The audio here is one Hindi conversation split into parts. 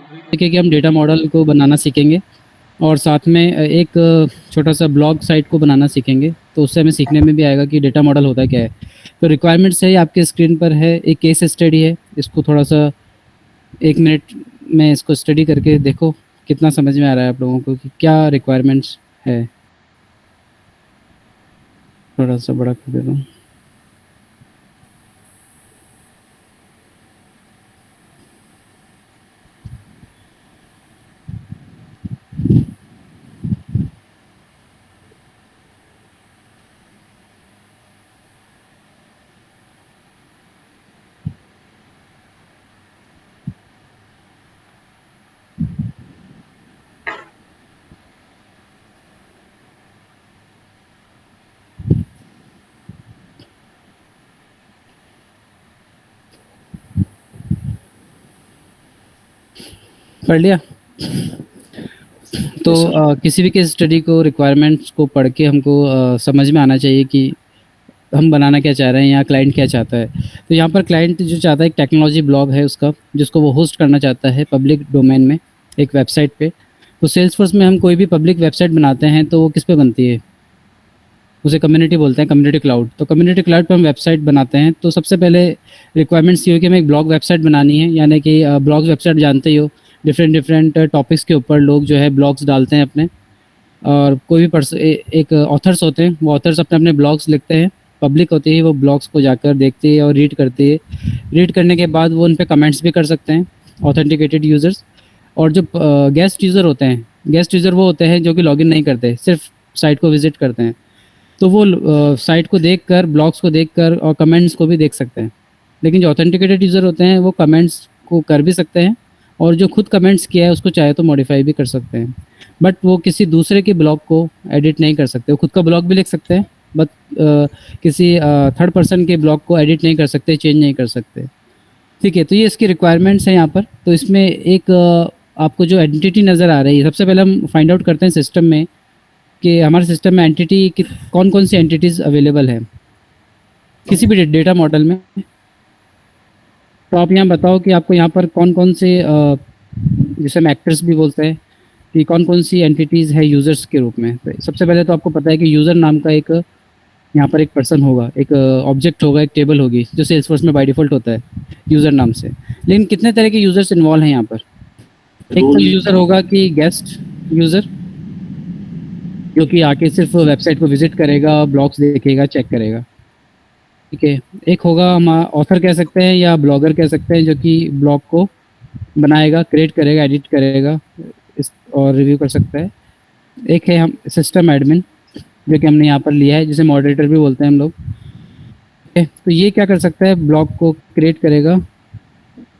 देखिए कि हम डेटा मॉडल को बनाना सीखेंगे और साथ में एक छोटा सा ब्लॉग साइट को बनाना सीखेंगे, तो उससे हमें सीखने में भी आएगा कि डेटा मॉडल होता क्या है। तो रिक्वायरमेंट्स है, आपके स्क्रीन पर है, एक केस स्टडी है, इसको थोड़ा सा 1 मिनट में इसको स्टडी करके देखो कितना समझ में आ रहा है आप लोगों को कि क्या रिक्वायरमेंट्स है। थोड़ा सा बड़ा कर देता हूँ। पढ़ लिया? तो यस सर। किसी भी केस स्टडी को, रिक्वायरमेंट्स को पढ़ के हमको समझ में आना चाहिए कि हम बनाना क्या चाह रहे हैं या क्लाइंट क्या चाहता है। तो यहाँ पर क्लाइंट जो चाहता है, एक टेक्नोलॉजी ब्लॉग है उसका, जिसको वो होस्ट करना चाहता है पब्लिक डोमेन में, एक वेबसाइट पे। तो सेल्सफोर्स में हम कोई भी पब्लिक वेबसाइट बनाते हैं तो वो किस पे बनती है? उसे कम्युनिटी बोलते हैं, कम्युनिटी क्लाउड। तो कम्युनिटी क्लाउड पे हम वेबसाइट बनाते हैं, तो सबसे पहले रिक्वायरमेंट्स ये हो कि हमें एक ब्लॉग वेबसाइट बनानी है, यानी कि ब्लॉग वेबसाइट जानते ही हो, डिफरेंट डिफरेंट टॉपिक्स के ऊपर लोग जो है ब्लॉग्स डालते हैं अपने। और कोई भी एक ऑथर्स होते हैं, वो ऑथर्स अपने अपने ब्लॉग्स लिखते हैं। पब्लिक होती है, वो ब्लॉग्स को जाकर देखती है और रीड करती है। रीड करने के बाद वो उन पे कमेंट्स भी कर सकते हैं, ऑथेंटिकेटेड यूज़र्स। और जो गेस्ट यूज़र होते हैं, गेस्ट यूज़र वो होते हैं जो कि लॉगिन नहीं करते, सिर्फ साइट को विजिट करते हैं। तो वो साइट को देखकर, ब्लॉग्स को देखकर और कमेंट्स को भी देख सकते हैं। लेकिन जो ऑथेंटिकेटेड यूज़र होते हैं वो कमेंट्स को कर भी सकते हैं, और जो खुद कमेंट्स किया है उसको चाहे तो मॉडिफाई भी कर सकते हैं। बट वो किसी दूसरे के ब्लॉग को एडिट नहीं कर सकते। वो खुद का ब्लॉग भी लिख सकते हैं, बट किसी थर्ड पर्सन के ब्लॉग को एडिट नहीं कर सकते, चेंज नहीं कर सकते। ठीक है, तो ये इसकी रिक्वायरमेंट्स हैं यहाँ पर। तो इसमें एक आपको जो एंटिटी नज़र आ रही है, सबसे पहले हम फाइंड आउट करते हैं सिस्टम में कि हमारे सिस्टम में एंटिटी कि कौन कौन सी एंटिटीज़ अवेलेबल हैं किसी भी डेटा मॉडल में। तो आप यहाँ बताओ कि आपको यहाँ पर कौन कौन से जिसे हम एक्टर्स भी बोलते हैं, कि कौन कौन सी एंटिटीज़ है यूज़र्स के रूप में। तो सबसे पहले तो आपको पता है कि यूज़र नाम का एक यहाँ पर एक पर्सन होगा, एक ऑब्जेक्ट होगा, एक टेबल होगी, जो सेल्सफोर्स में बाय डिफ़ॉल्ट होता है यूज़र नाम से। लेकिन कितने तरह के यूज़र्स इन्वॉल्व हैं यहाँ पर? एक तो रोल। यूज़र होगा कि गेस्ट यूज़र, जो कि आके सिर्फ वेबसाइट को विजिट करेगा, ब्लॉग्स देखेगा, चेक करेगा। ठीक है। एक होगा हम ऑथर कह सकते हैं या ब्लॉगर कह सकते हैं, जो कि ब्लॉग को बनाएगा, क्रिएट करेगा, एडिट करेगा और रिव्यू कर सकता है। एक है हम सिस्टम एडमिन, जो कि हमने यहाँ पर लिया है, जिसे मॉडरेटर भी बोलते हैं हम लोग। ठीक है, तो ये क्या कर सकता है? ब्लॉग को क्रिएट करेगा,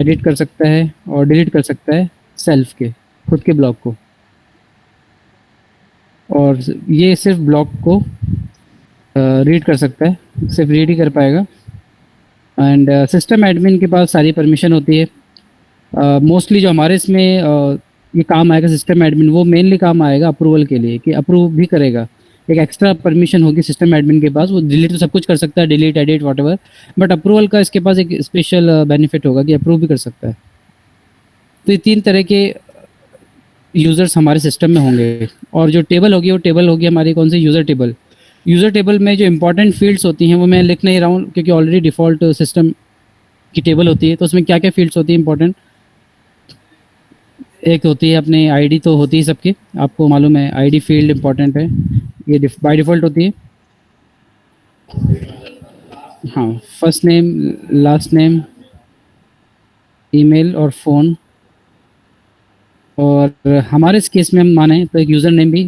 एडिट कर सकता है और डिलीट कर सकता है सेल्फ के, खुद के ब्लॉग को। और ये सिर्फ ब्लॉग को रीड कर सकता है, सिर्फ रीड ही कर पाएगा। एंड सिस्टम एडमिन के पास सारी परमिशन होती है। मोस्टली जो हमारे इसमें ये काम आएगा सिस्टम एडमिन, वो मेनली काम आएगा अप्रूवल के लिए, कि अप्रूव भी करेगा। एक एक्स्ट्रा परमिशन होगी सिस्टम एडमिन के पास, वो डिलीट तो सब कुछ कर सकता है, delete, edit, whatever. But approval का इसके पास एक स्पेशल बेनिफिट होगा कि अप्रूव भी कर सकता है। तो ये 3 तरह के यूज़र्स हमारे सिस्टम में होंगे। और जो टेबल होगी, वो टेबल होगी हमारी कौन सी? User table. यूज़र टेबल में जो इंपॉर्टेंट फील्ड्स होती हैं वो मैं लिख नहीं रहा हूँ, क्योंकि ऑलरेडी डिफ़ॉल्ट सिस्टम की टेबल होती है। तो उसमें क्या क्या फील्ड्स होती है इंपॉर्टेंट? एक होती है अपने आईडी, तो होती है सबकी, आपको मालूम है आईडी फील्ड इंपॉर्टेंट है, ये बाय डिफ़ॉल्ट होती है। हाँ, first name, last name, email और फ़ोन। और हमारे इस केस में हम माने तो एक यूज़र नेम भी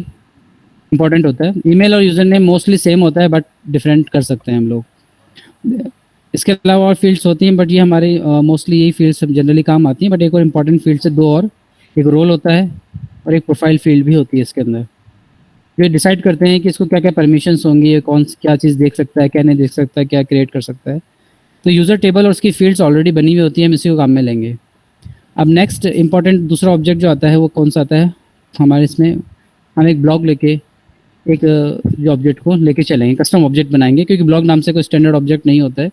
इम्पॉर्टेंट होता है। ईमेल और यूज़र नेम मोस्टली सेम होता है, बट डिफरेंट कर सकते हैं हम लोग। इसके अलावा और फील्ड्स होती हैं, बट ये हमारी मोस्टली यही फील्ड्स जनरली काम आती हैं। बट एक और इम्पॉर्टेंट फील्ड्स है 2 और, एक रोल होता है और एक प्रोफाइल फील्ड भी होती है इसके अंदर। जो डिसाइड करते हैं कि इसको क्या क्या परमिशंस होंगी, ये क्या चीज़ देख सकता है, क्या नहीं देख सकता है, क्या क्रिएट कर सकता है। तो यूज़र टेबल और उसकी फील्ड्स ऑलरेडी बनी हुई होती है, हम इसी को काम में लेंगे। अब नेक्स्ट इंपॉर्टेंट दूसरा ऑब्जेक्ट जो आता है वो कौन सा आता है हमारे इसमें? हम एक ब्लॉग लेके, एक जो ऑब्जेक्ट को लेके चलेंगे, कस्टम ऑब्जेक्ट बनाएंगे, क्योंकि ब्लॉग नाम से कोई स्टैंडर्ड ऑब्जेक्ट नहीं होता है।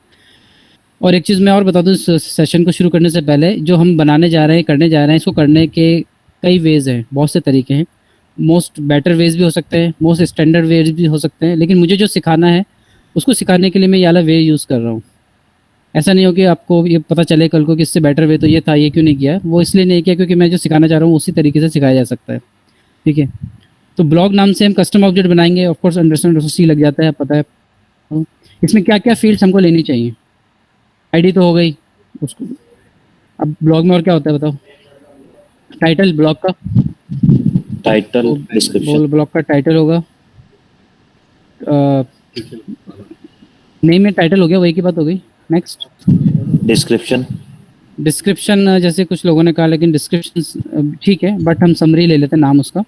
और एक चीज़ मैं और बता दूँ इस सेशन को शुरू करने से पहले, जो हम बनाने जा रहे हैं, करने जा रहे हैं, इसको करने के कई वेज़ हैं, बहुत से तरीके हैं। मोस्ट बेटर वेज़ भी हो सकते हैं, मोस्ट स्टैंडर्ड वेज़ भी हो सकते हैं, लेकिन मुझे जो सिखाना है, उसको सिखाने के लिए मैं ये वाला वे यूज़ कर रहा हूँ। ऐसा नहीं हो कि आपको ये पता चले कल को कि इससे बेटर वे तो ये था, ये क्यों नहीं किया? वो इसलिए नहीं किया क्योंकि मैं जो सिखाना चाह रहा हूँ उसी तरीके से सिखाया जा सकता है, ठीक है? तो ब्लॉग नाम से हम कस्टम ऑब्जेक्ट बनाएँगे, ऑफ कोर्स अंडरस्टैंड सी लग जाता है, पता है। इसमें क्या-क्या फ़ील्ड्स हमको लेनी चाहिए? आईडी तो हो गई, उसको अब ब्लॉग में और क्या होता है बताओ? टाइटल ब्लॉग का, टाइटल, तो डिस्क्रिप्शन, ब्लॉग का टाइटल होगा। नेम में टाइटल हो गया, वही की बात हो गई। नेक्स्ट डिस्क्रिप्शन, डिस्क्रिप्शन, जैसे कुछ लोगों ने कहा, लेकिन डिस्क्रिप्शन ठीक है, बट हम समरी ले लेते हैं नाम उसका।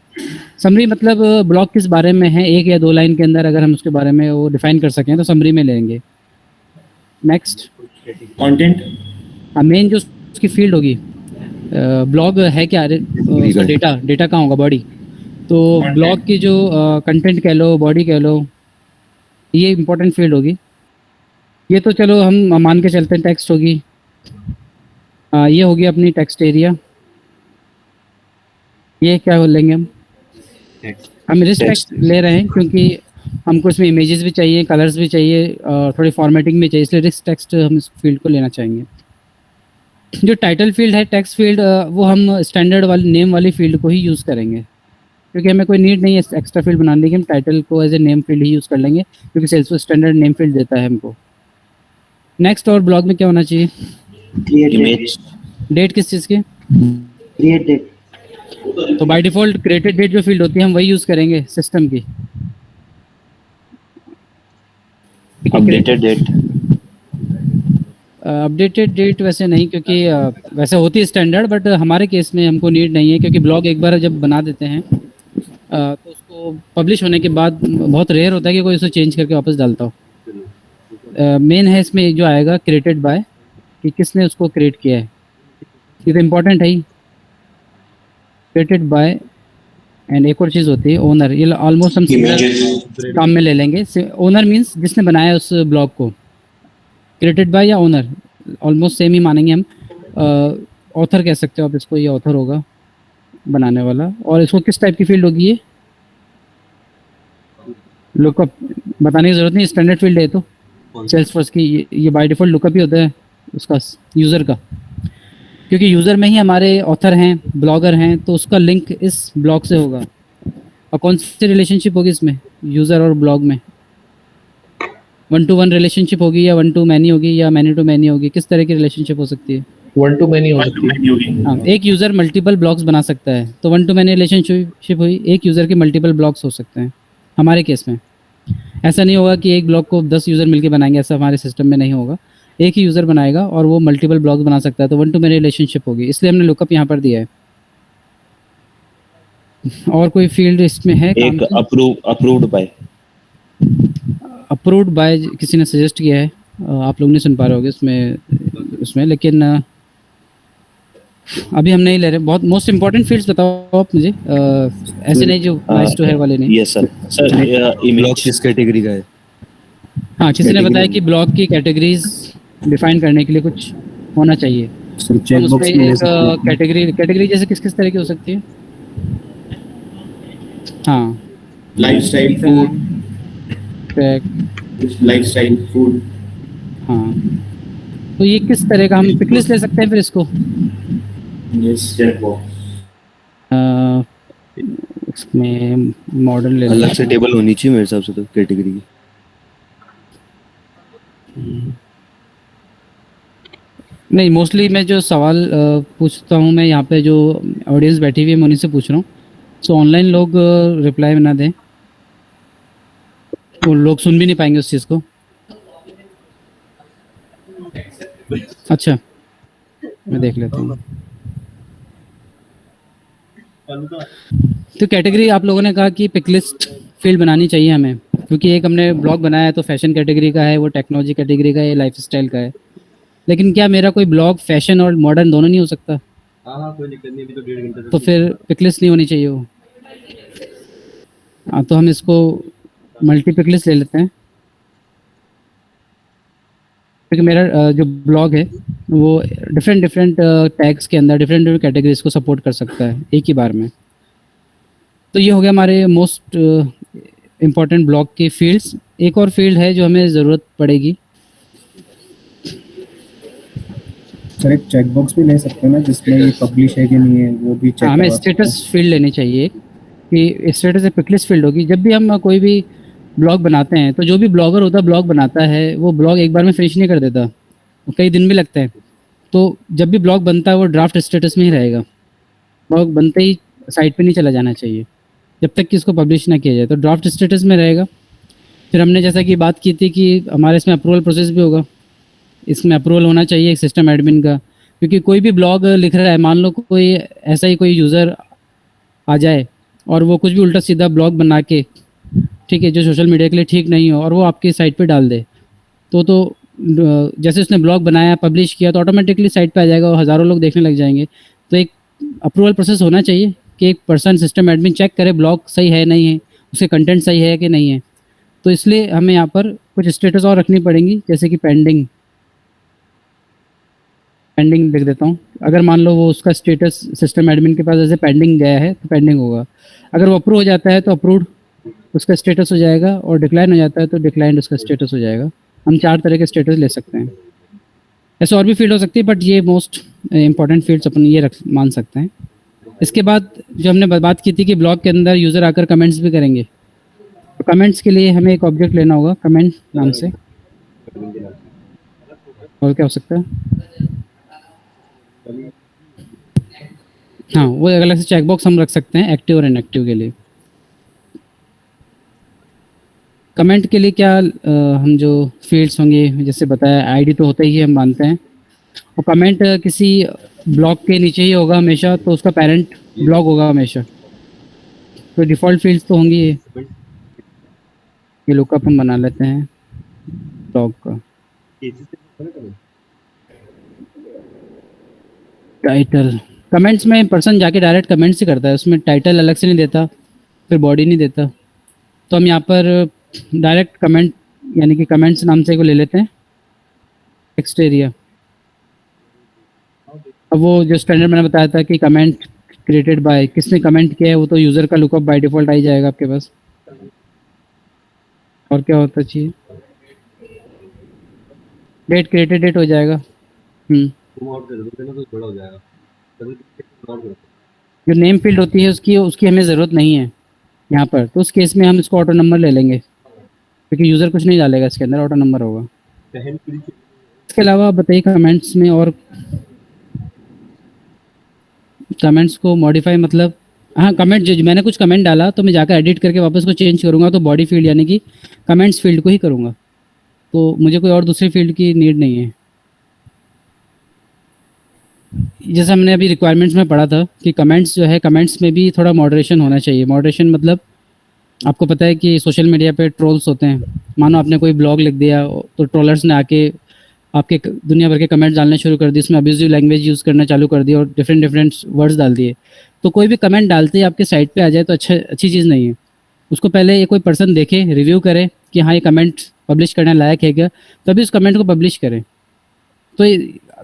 समरी मतलब ब्लॉग किस बारे में है, एक या दो लाइन के अंदर अगर हम उसके बारे में वो डिफाइन कर सकें तो समरी में लेंगे। नेक्स्ट कंटेंट, मेन जो उसकी फील्ड होगी, ब्लॉग है क्या, उसका डेटा डेटा कहाँ होगा, बॉडी। तो ब्लॉग की जो कंटेंट कह लो, बॉडी कह लो, ये इंपॉर्टेंट फील्ड होगी। ये तो चलो हम मान के चलते हैं टेक्स्ट होगी। ये होगी अपनी टेक्स्ट एरिया। ये क्या लेंगे हम रिस्ट्रिक्ट ले रहे हैं क्योंकि हमको इसमें इमेजेस भी चाहिए, कलर्स भी चाहिए, थोड़ी फॉर्मेटिंग भी चाहिए, इसलिए रिस्ट टेक्स्ट हम इस फील्ड को लेना चाहेंगे। जो टाइटल फील्ड है, टेक्स्ट फील्ड, वो हम स्टैंडर्ड वाली नेम वाली फील्ड को ही यूज़ करेंगे, क्योंकि हमें कोई नीड नहीं है एक्स्ट्रा फील्ड बनाने की। हम टाइटल को एज ए नेम फील्ड ही यूज़ कर लेंगे क्योंकि सेल्सफोर्स स्टैंडर्ड नेम फील्ड देता है हमको। नेक्स्ट, और ब्लॉग में क्या होना चाहिए? इमेज, डेट किस चीज़ की? Create date. तो बाय डिफ़ॉल्ट क्रिएटेड डेट जो फील्ड होती है हम वही यूज़ करेंगे सिस्टम की। अपडेटेड डेट, अपडेटेड डेट वैसे नहीं, क्योंकि वैसे होती है स्टैंडर्ड, बट हमारे केस में हमको नीड नहीं है, क्योंकि ब्लॉग एक बार जब बना देते हैं तो उसको पब्लिश होने के बाद बहुत रेयर होता है कि कोई उसे चेंज करके वापस डालता हो। मेन है इसमें जो आएगा क्रिएटेड बाय, कि किसने उसको क्रिएट किया है, ये तो इम्पोर्टेंट है ही। क्रिएटेड बाय, एंड एक और चीज़ होती है ओनर। ये ऑलमोस्ट हम सिमिलर काम में ले लेंगे। ओनर मीन्स जिसने बनाया उस ब्लॉग को, क्रिएटेड बाय या ओनर ऑलमोस्ट सेम ही मानेंगे हम। ऑथर कह सकते हो आप इसको, ये ऑथर होगा बनाने वाला। और इसको किस टाइप की फील्ड होगी? ये लुकअप, बताने की ज़रूरत नहीं, स्टैंडर्ड फील्ड है तो सेल्सफोर्स की। ये बाय डिफ़ॉल्ट लुकअप ही होता है उसका, यूज़र का, क्योंकि यूज़र में ही हमारे ऑथर हैं, ब्लॉगर हैं, तो उसका लिंक इस ब्लॉग से होगा। और कौन सी रिलेशनशिप होगी इसमें यूज़र और ब्लॉग में? 1 to 1 रिलेशनशिप होगी, या 1 to मैनी होगी, या मैनी टू मैनी होगी? किस तरह की रिलेशनशिप हो सकती है? 1 to many हो सकती है। हाँ, एक यूज़र मल्टीपल ब्लॉग्स बना सकता है, तो 1 to मैनी रिलेशनशिप हुई। एक यूज़र के मल्टीपल ब्लॉग्स हो सकते हैं हमारे केस में। ऐसा नहीं होगा कि एक ब्लॉग को 10 यूज़र मिलके बनाएंगे, ऐसा हमारे सिस्टम में नहीं होगा। एक ही यूज़र बनाएगा और वो मल्टीपल ब्लॉग्स बना सकता है, तो 1 to मैनी रिलेशनशिप होगी, इसलिए हमने लुकअप यहाँ पर दिया है। और कोई फील्ड इसमें है? एक अप्रूव्ड बाय, अप्रूव्ड बाय किसी ने सजेस्ट किया है, आप लोग नहीं सुन पा रहे होगे उसमें, लेकिन अभी हम नहीं ले रहे। बहुत मोस्ट इंपॉर्टेंट फील्ड्स बताओ आप मुझे, ऐसे नहीं जो नाइस टू है वाले नहीं। Yes sir. Sir blog image, किस कैटेगरी का है? हाँ, किसी ने बताया कि ब्लॉग की कैटेगरीज डिफाइन करने के लिए कुछ होना चाहिए। सिर्फ चेक हम बॉक्स उसमें में ले एक सकते हैं। कैटेगरी जैसे किस तरह की हो सकती है? हाँ, लाइफस्टाइल फूड, लाइफस्टाइल फूड। हाँ, तो ये किस तरह का, हम पिकलिस्ट ले सकते हैं फिर इसको? Yes, check box. इसमें मॉडल ले अलग लेते से हैं। टेबल होनी चाहिए मेरे हिसाब से तो कैटेगरी की। नहीं, मोस्टली मैं जो सवाल पूछता हूँ, मैं यहाँ पे जो ऑडियंस बैठी हुई है मैं उन्हीं से पूछ रहा हूँ। सो ऑनलाइन लोग रिप्लाई ना दें, वो लोग सुन भी नहीं पाएंगे उस चीज़ को। अच्छा, मैं देख लेता हूँ। तो कैटेगरी आप लोगों ने कहा कि पिकलिस्ट फील्ड बनानी चाहिए हमें, क्योंकि एक हमने ब्लॉग बनाया है तो फैशन कैटेगरी का है, वो टेक्नोलॉजी कैटेगरी का है, लाइफस्टाइल का है। लेकिन क्या मेरा कोई ब्लॉग फैशन और मॉडर्न दोनों नहीं हो सकता? हाँ, कोई दिक्कत नहीं, अभी तो 1.5 घंटे तो फिर पिकलिस्ट नहीं होनी चाहिए वो। हाँ, तो हम इसको मल्टी पिकलिस्ट ले लेते हैं। क्योंकि मेरा जो ब्लॉग है वो डिफरेंट डिफरेंट टैग्स के अंदर डिफरेंट डिफरेंट कैटेगरीज को सपोर्ट कर सकता है एक ही बार में। तो ये हो गया हमारे मोस्ट इम्पॉर्टेंट ब्लॉग की फील्ड्स। एक और फील्ड है जो हमें ज़रूरत पड़ेगी। सर एक चेक बॉक्स भी ले सकते हैं ना जिसमें ये पब्लिश है कि नहीं है वो भी चेक हमें करवा सकते हैं। स्टेटस फील्ड लेनी चाहिए कि स्टेटस एक पिकलिस्ट फील्ड होगी। जब भी हम कोई भी ब्लॉग बनाते हैं तो जो भी ब्लॉगर होता है ब्लॉग बनाता है वो ब्लॉग एक बार में फिनिश नहीं कर देता, कई दिन भी लगते हैं। तो जब भी ब्लॉग बनता है वो ड्राफ्ट स्टेटस में ही रहेगा, ब्लॉग बनते ही साइट पे नहीं चला जाना चाहिए जब तक कि इसको पब्लिश ना किया जाए। तो ड्राफ्ट स्टेटस में रहेगा। फिर हमने जैसा कि बात की थी कि हमारे इसमें अप्रूवल प्रोसेस भी होगा। इसमें अप्रूवल होना चाहिए एक सिस्टम एडमिन का, क्योंकि कोई भी ब्लॉग लिख रहा है, मान लो कोई ऐसा ही कोई यूज़र आ जाए और वो कुछ भी उल्टा सीधा ब्लॉग बना के, ठीक है, जो सोशल मीडिया के लिए ठीक नहीं हो और वो आपकी साइट पे डाल दे, तो जैसे उसने ब्लॉग बनाया पब्लिश किया तो ऑटोमेटिकली साइट पे आ जाएगा और हज़ारों लोग देखने लग जाएंगे। तो एक अप्रूवल प्रोसेस होना चाहिए कि एक पर्सन सिस्टम एडमिन चेक करे ब्लॉग सही है नहीं है, उसके कंटेंट सही है कि नहीं है। तो इसलिए हमें यहाँ पर कुछ स्टेटस और रखनी पड़ेंगी, जैसे कि पेंडिंग लिख देता हूँ। अगर मान लो वो उसका स्टेटस सिस्टम एडमिन के पास जैसे पेंडिंग गया है तो पेंडिंग होगा। अगर वो अप्रूव हो जाता है तो अप्रूव्ड उसका स्टेटस हो जाएगा, और डिक्लाइन हो जाता है तो डिक्लाइंड उसका स्टेटस हो जाएगा। हम 4 तरह के स्टेटस ले सकते हैं। ऐसे और भी फील्ड हो सकती है, बट ये मोस्ट इंपॉर्टेंट फील्ड्स अपन ये मान सकते हैं। इसके बाद जो हमने बात की थी कि ब्लॉग के अंदर यूज़र आकर कमेंट्स भी करेंगे, तो कमेंट्स के लिए हमें एक ऑब्जेक्ट लेना होगा कमेंट नाम से। और क्या हो सकता है, हाँ वो अलग से चेकबॉक्स हम रख सकते हैं एक्टिव और इनएक्टिव के लिए। कमेंट के लिए क्या हम जो फील्ड्स होंगे जैसे बताया, आईडी तो होता ही है हम मानते हैं, और कमेंट किसी ब्लॉग के नीचे ही होगा हमेशा, तो उसका पेरेंट ब्लॉग होगा हमेशा। तो डिफ़ॉल्ट फील्ड्स तो होंगी ये लुकअप हम बना लेते हैं ब्लॉग का। टाइटल कमेंट्स में पर्सन जाके डायरेक्ट कमेंट्स ही करता है, उसमें टाइटल अलग से नहीं देता, फिर बॉडी नहीं देता। तो हम यहाँ पर डायरेक्ट कमेंट यानी कि कमेंट्स नाम से को ले लेते हैं टेक्स्ट एरिया। अब वो जो स्टैंडर्ड मैंने बताया था कि कमेंट क्रिएटेड बाय, किसने कमेंट किया है वो तो यूज़र का लुकअप बाय डिफ़ॉल्ट आ ही जाएगा आपके पास। और क्या होता चाहिए, डेट क्रिएटेड डेट हो जाएगा। जो नेम फील्ड होती है उसकी हमें ज़रूरत नहीं है यहाँ पर, तो उस केस में हम इसको ऑटो नंबर ले लेंगे, क्योंकि यूज़र कुछ नहीं डालेगा इसके अंदर, ऑटो नंबर होगा। इसके अलावा बताइए कमेंट्स में, और कमेंट्स को मॉडिफाई मतलब, हाँ कमेंट जो मैंने कुछ कमेंट डाला तो मैं जाकर एडिट करके वापस को चेंज करूँगा तो बॉडी फील्ड यानी कि कमेंट्स फील्ड को ही करूँगा, तो मुझे कोई और दूसरी फील्ड की नीड नहीं है। जैसे हमने अभी रिक्वायरमेंट्स में पढ़ा था कि कमेंट्स जो है, कमेंट्स में भी थोड़ा मॉडरेशन होना चाहिए। मॉडरेशन मतलब आपको पता है कि सोशल मीडिया पे ट्रोल्स होते हैं, मानो आपने कोई ब्लॉग लिख दिया तो ट्रोलर्स ने आके आपके दुनिया भर के कमेंट्स डालने शुरू कर दिए, उसमें अब्यूजिव लैंग्वेज यूज़ करना चालू कर दिया और डिफरेंट वर्ड्स डाल दिए। तो कोई भी कमेंट डालते ही आपके साइट पे आ जाए तो अच्छी चीज़ नहीं है। उसको पहले ये कोई पर्सन देखे, रिव्यू करे कि हाँ ये कमेंट पब्लिश करने लायक है क्या, तभी उस कमेंट को पब्लिश करें। तो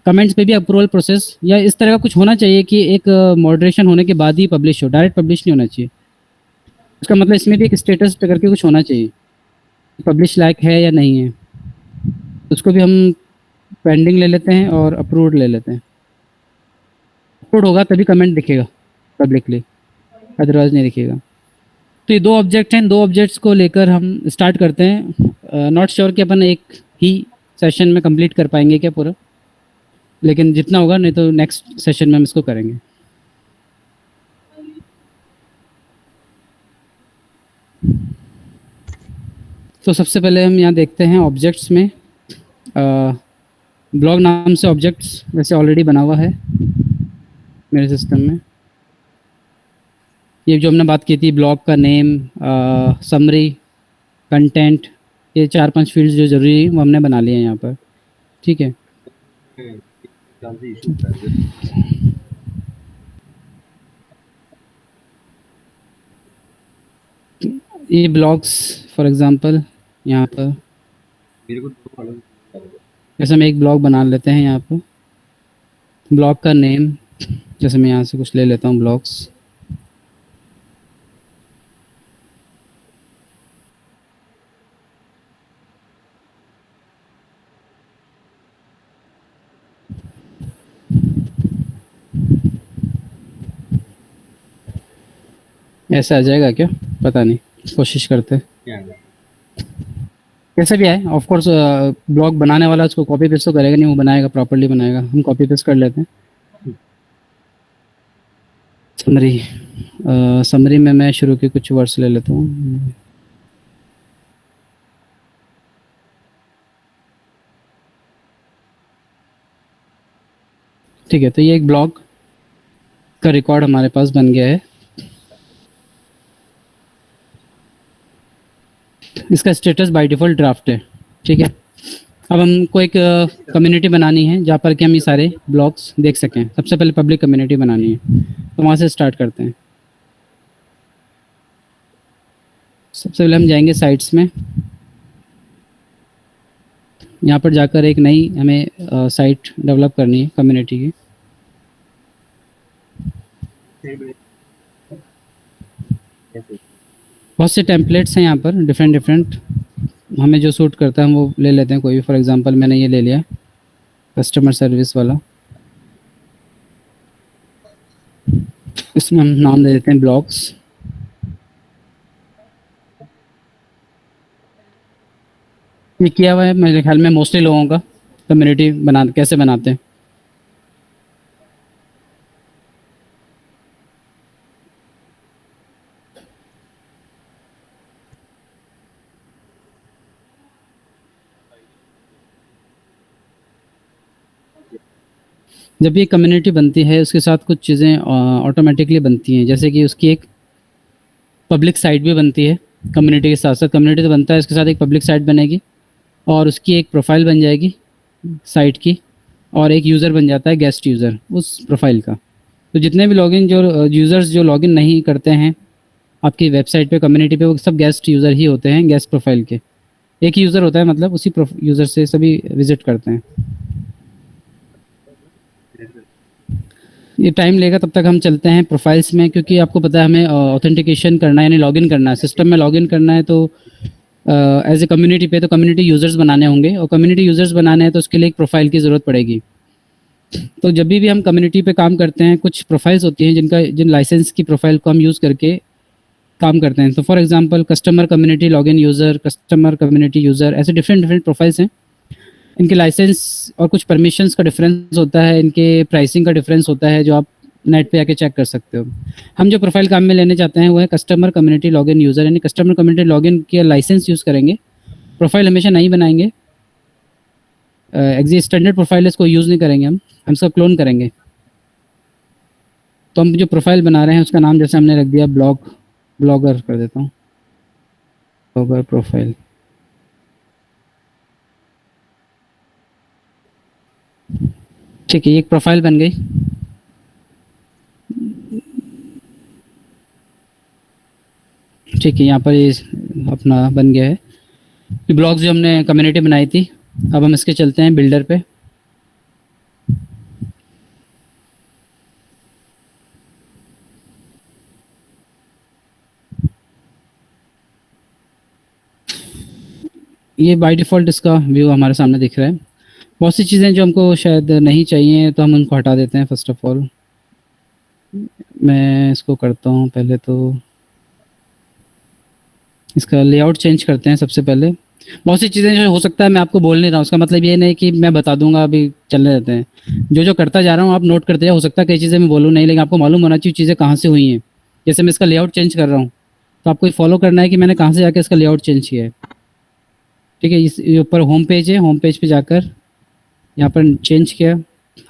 कमेंट्स पे भी अप्रूवल प्रोसेस या इस तरह का कुछ होना चाहिए कि एक मॉडरेशन होने के बाद ही पब्लिश हो, डायरेक्ट पब्लिश नहीं होना चाहिए। उसका मतलब इसमें भी एक स्टेटस करके कुछ होना चाहिए, पब्लिश लायक है या नहीं है। उसको भी हम पेंडिंग ले लेते हैं और अप्रूव्ड ले लेते हैं। अप्रूव्ड होगा तभी कमेंट दिखेगा पब्लिकली, अदरवाइज नहीं दिखेगा। तो ये 2 ऑब्जेक्ट हैं, 2 ऑब्जेक्ट्स को लेकर हम स्टार्ट करते हैं। नॉट श्योर कि अपन एक ही सेशन में कंप्लीट कर पाएंगे क्या पूरा, लेकिन जितना होगा, नहीं तो नेक्स्ट सेशन में हम इसको करेंगे। तो सबसे पहले हम यहाँ देखते हैं ऑब्जेक्ट्स में, ब्लॉग नाम से ऑब्जेक्ट्स वैसे ऑलरेडी बना हुआ है मेरे सिस्टम में। ये जो हमने बात की थी ब्लॉग का नेम, समरी, कंटेंट, ये 4-5 फील्ड्स जो ज़रूरी है वो हमने बना लिए हैं यहाँ पर, ठीक है। ये ब्लॉग्स फॉर एग्जांपल यहाँ पर जैसे हम एक ब्लॉग बना लेते हैं यहाँ पर, ब्लॉग का नेम जैसे मैं यहाँ से कुछ ले लेता हूँ ब्लॉग्स। ऐसा आ जाएगा क्या, पता नहीं, कोशिश करते हैं। क्या है? कैसे भी आए, ऑफ कोर्स ब्लॉग बनाने वाला उसको कॉपी पेस्ट तो करेगा नहीं, वो बनाएगा प्रॉपर्ली बनाएगा, हम कॉपी पेस्ट कर लेते हैं। समरी, समरी में मैं शुरू के कुछ वर्ड्स ले लेता हूँ। ठीक है, तो ये एक ब्लॉग का रिकॉर्ड हमारे पास बन गया है। इसका स्टेटस बाय डिफ़ॉल्ट ड्राफ्ट है। ठीक है, अब हमको एक कम्युनिटी बनानी है जहाँ पर कि हम ये सारे ब्लॉग्स देख सकें। सबसे पहले पब्लिक कम्युनिटी बनानी है, तो वहाँ से स्टार्ट करते हैं। सबसे पहले हम जाएंगे साइट्स में, यहाँ पर जाकर एक नई हमें साइट डेवलप करनी है कम्युनिटी की। बहुत से टेम्पलेट्स हैं यहाँ पर, डिफरेंट हमें जो सूट करता है हम वो ले लेते हैं कोई भी। फॉर एग्जांपल मैंने ये ले लिया कस्टमर सर्विस वाला, इसमें हम नाम दे देते हैं ब्लॉग्स। ये किया हुआ है मेरे ख्याल में मोस्टली लोगों का, कम्युनिटी बना कैसे बनाते हैं। जब ये कम्युनिटी बनती है उसके साथ कुछ चीज़ें ऑटोमेटिकली बनती हैं, जैसे कि उसकी एक पब्लिक साइट भी बनती है। कम्युनिटी के साथ साथ कम्युनिटी तो बनता है, इसके साथ एक पब्लिक साइट बनेगी और उसकी एक प्रोफाइल बन जाएगी साइट की, और एक यूज़र बन जाता है गेस्ट यूज़र उस प्रोफाइल का। तो जितने भी लॉगिन जो यूज़र्स जो लॉगिन नहीं करते हैं आपकी वेबसाइट पे कम्युनिटी पे, वो सब गेस्ट यूज़र ही होते हैं। गेस्ट प्रोफाइल के एक ही यूज़र होता है, मतलब उसी यूज़र से सभी विजिट करते हैं। ये टाइम लेगा, तब तक हम चलते हैं प्रोफाइल्स में, क्योंकि आपको पता है हमें ऑथेंटिकेशन करना है, यानी लॉगिन करना है, सिस्टम में लॉगिन करना है। तो एज ए कम्युनिटी पे तो कम्युनिटी यूज़र्स बनाने होंगे, और कम्युनिटी यूज़र्स बनाने हैं तो उसके लिए एक प्रोफाइल की ज़रूरत पड़ेगी। तो जब भी हम कम्युनिटी पे काम करते हैं कुछ प्रोफाइल्स होती हैं जिन लाइसेंस की प्रोफाइल को हम यूज़ करके काम करते हैं। तो for example customer community login user, customer community user, ऐसे डिफरेंट प्रोफाइल्स हैं। इनके लाइसेंस और कुछ परमिशंस का डिफरेंस होता है, इनके प्राइसिंग का डिफरेंस होता है, जो आप नेट पे आके चेक कर सकते हो। हम जो प्रोफाइल काम में लेने चाहते हैं वो है कस्टमर कम्युनिटी लॉगिन यूज़र, यानी कस्टमर कम्युनिटी लॉगिन के लाइसेंस यूज़ करेंगे। प्रोफाइल हमेशा नहीं बनाएंगे, स्टैंडर्ड प्रोफाइल इसको यूज़ नहीं करेंगे, हम इसका क्लोन करेंगे। तो हम जो प्रोफाइल बना रहे हैं उसका नाम जैसे हमने रख दिया ब्लॉगर कर देता हूँ, ब्लॉगर प्रोफाइल। ठीक है, एक प्रोफाइल बन गई। ठीक है, यहाँ पर ये अपना बन गया है ब्लॉग्स जो हमने कम्युनिटी बनाई थी। अब हम इसके चलते हैं बिल्डर पे। ये बाय डिफ़ॉल्ट इसका व्यू हमारे सामने दिख रहा है। बहुत सी चीज़ें जो हमको शायद नहीं चाहिए तो हम उनको हटा देते हैं। फर्स्ट ऑफ ऑल मैं इसको करता हूँ, पहले तो इसका लेआउट चेंज करते हैं सबसे पहले। बहुत सी चीज़ें जो हो सकता है मैं आपको बोल नहीं रहा हूँ, उसका मतलब ये नहीं कि मैं बता दूंगा, अभी चलने देते हैं। जो करता जा रहा हूँ आप नोट करते जाओ। हो सकता है कई चीज़ें मैं बोलूँ नहीं, लेकिन आपको मालूम होना चाहिए चीज़ें कहाँ से हुई हैं। जैसे मैं इसका लेआउट चेंज कर रहा हूँ तो आपको फॉलो करना है कि मैंने कहाँ से जाकर इसका लेआउट चेंज किया है। ठीक है, इस ऊपर होम पेज है, होम पेज पे जाकर यहाँ पर चेंज किया।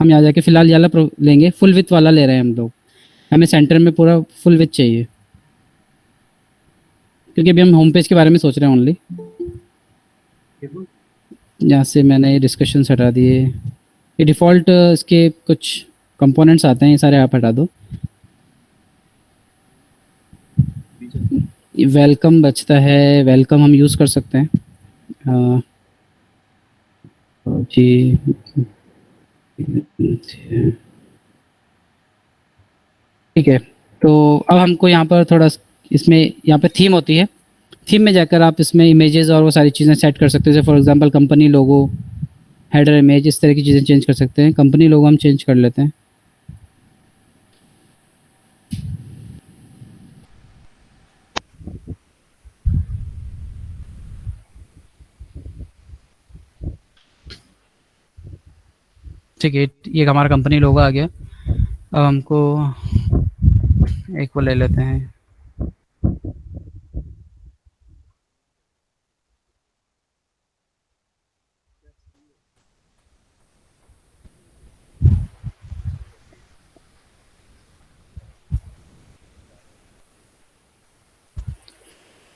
हम यहाँ जाके फ़िलहाल ये वाला लेंगे, फुल विथ वाला ले रहे हैं हम लोग। हमें सेंटर में पूरा फुल विथ चाहिए, क्योंकि अभी हम होम पेज के बारे में सोच रहे हैं ओनली। यहाँ से मैंने ये डिस्कशन हटा दिए। ये डिफ़ॉल्ट इसके कुछ कंपोनेंट्स आते हैं, ये सारे आप हटा दो। वेलकम बचता है, वेलकम हम यूज़ कर सकते हैं। जी ठीक है। तो अब हमको यहाँ पर थोड़ा इसमें यहाँ पे थीम होती है, थीम में जाकर आप इसमें इमेजेस और वो सारी चीज़ें सेट कर सकते हो। जैसे for example company logo, header image, इस तरह की चीज़ें चेंज कर सकते हैं। कंपनी लोगो हम चेंज कर लेते हैं। ठीक है, ये हमारा कंपनी लोगो आ गया। अब हमको एक वो ले लेते हैं।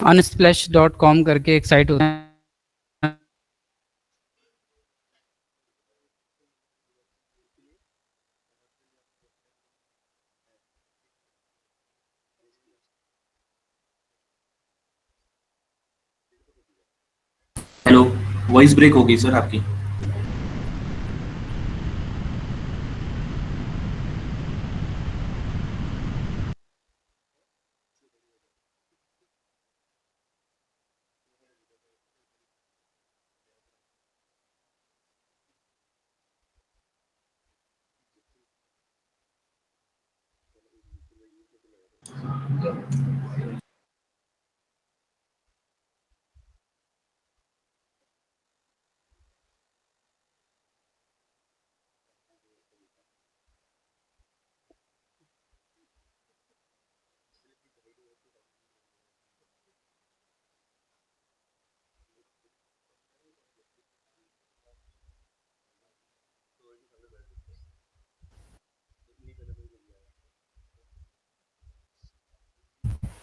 unsplash.com करके एक साइट होता है। हेलो, वॉइस ब्रेक हो गई सर आपकी।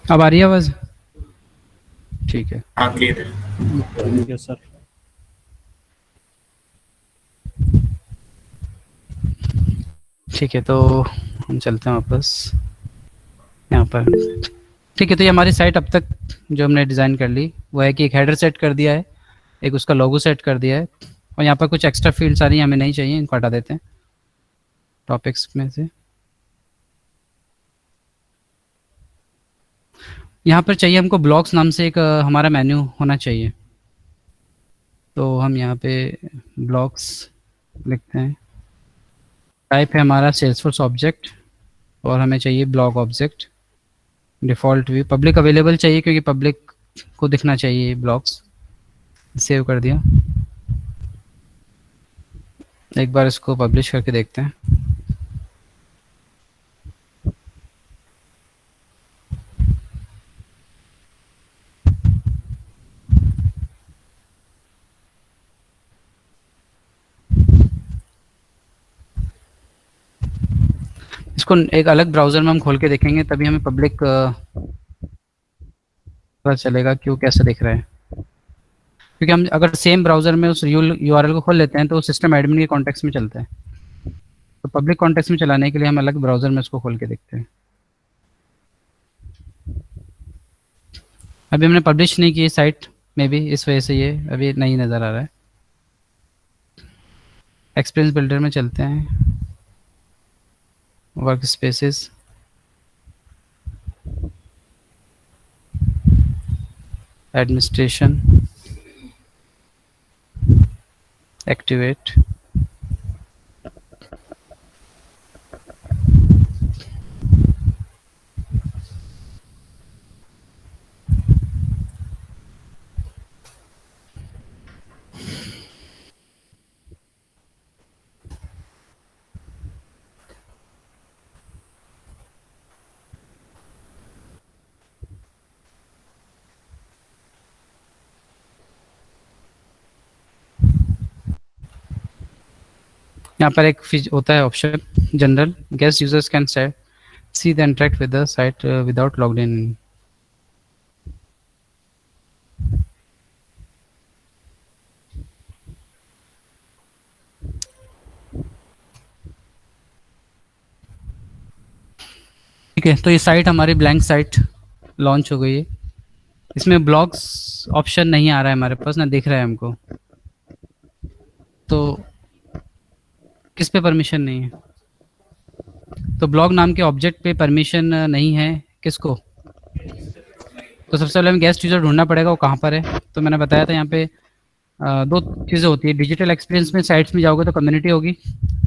अब आ रही है आवाज़? ठीक है। हाँ क्लियर है। Yes sir. ठीक है, तो हम चलते हैं वापस यहाँ पर। ठीक है, तो ये हमारी साइट अब तक जो हमने डिज़ाइन कर ली वो है कि एक हेडर सेट कर दिया है, एक उसका लोगो सेट कर दिया है, और यहाँ पर कुछ एक्स्ट्रा फील्ड सारी हमें नहीं चाहिए, इनको हटा देते हैं टॉपिक्स में से। यहाँ पर चाहिए हमको ब्लॉग्स नाम से एक हमारा मेन्यू होना चाहिए। तो हम यहाँ पे ब्लॉग्स लिखते हैं। टाइप है हमारा सेल्सफोर्स ऑब्जेक्ट, और हमें चाहिए blog object. Default view public available चाहिए क्योंकि पब्लिक को दिखना चाहिए ब्लॉग्स। सेव कर दिया। एक बार इसको पब्लिश करके देखते हैं। इसको एक अलग ब्राउज़र में हम खोल के देखेंगे, तभी हमें पब्लिक पता चलेगा क्यों कैसे दिख रहा है। क्योंकि हम अगर सेम ब्राउज़र में उस यूआरएल को खोल लेते हैं तो सिस्टम एडमिन के कॉन्टेक्स्ट में चलता है। तो पब्लिक कॉन्टेक्स्ट में चलाने के लिए हम अलग ब्राउज़र में इसको खोल के देखते हैं। अभी हमने पब्लिश नहीं की साइट में भी, इस वजह से ये अभी नहीं नज़र आ रहा है। एक्सपीरियंस बिल्डर में चलते हैं, वर्क स्पेसेस, एडमिनिस्ट्रेशन, एक्टिवेट, यहाँ पर एक होता है option general, guest users can see the interact with the site without logged in. ठीक है, तो ये साइट हमारी ब्लैंक साइट लॉन्च हो गई है। इसमें ब्लॉग्स ऑप्शन नहीं आ रहा है हमारे पास, ना दिख रहा है हमको। तो किस पे परमिशन नहीं है? तो ब्लॉग नाम के ऑब्जेक्ट पे परमिशन नहीं है किसको? तो सबसे पहले हमें गेस्ट यूज़र ढूंढना पड़ेगा, वो कहाँ पर है। तो मैंने बताया था यहाँ पे दो चीज़ें होती है। डिजिटल एक्सपीरियंस में साइट्स में जाओगे तो कम्युनिटी होगी,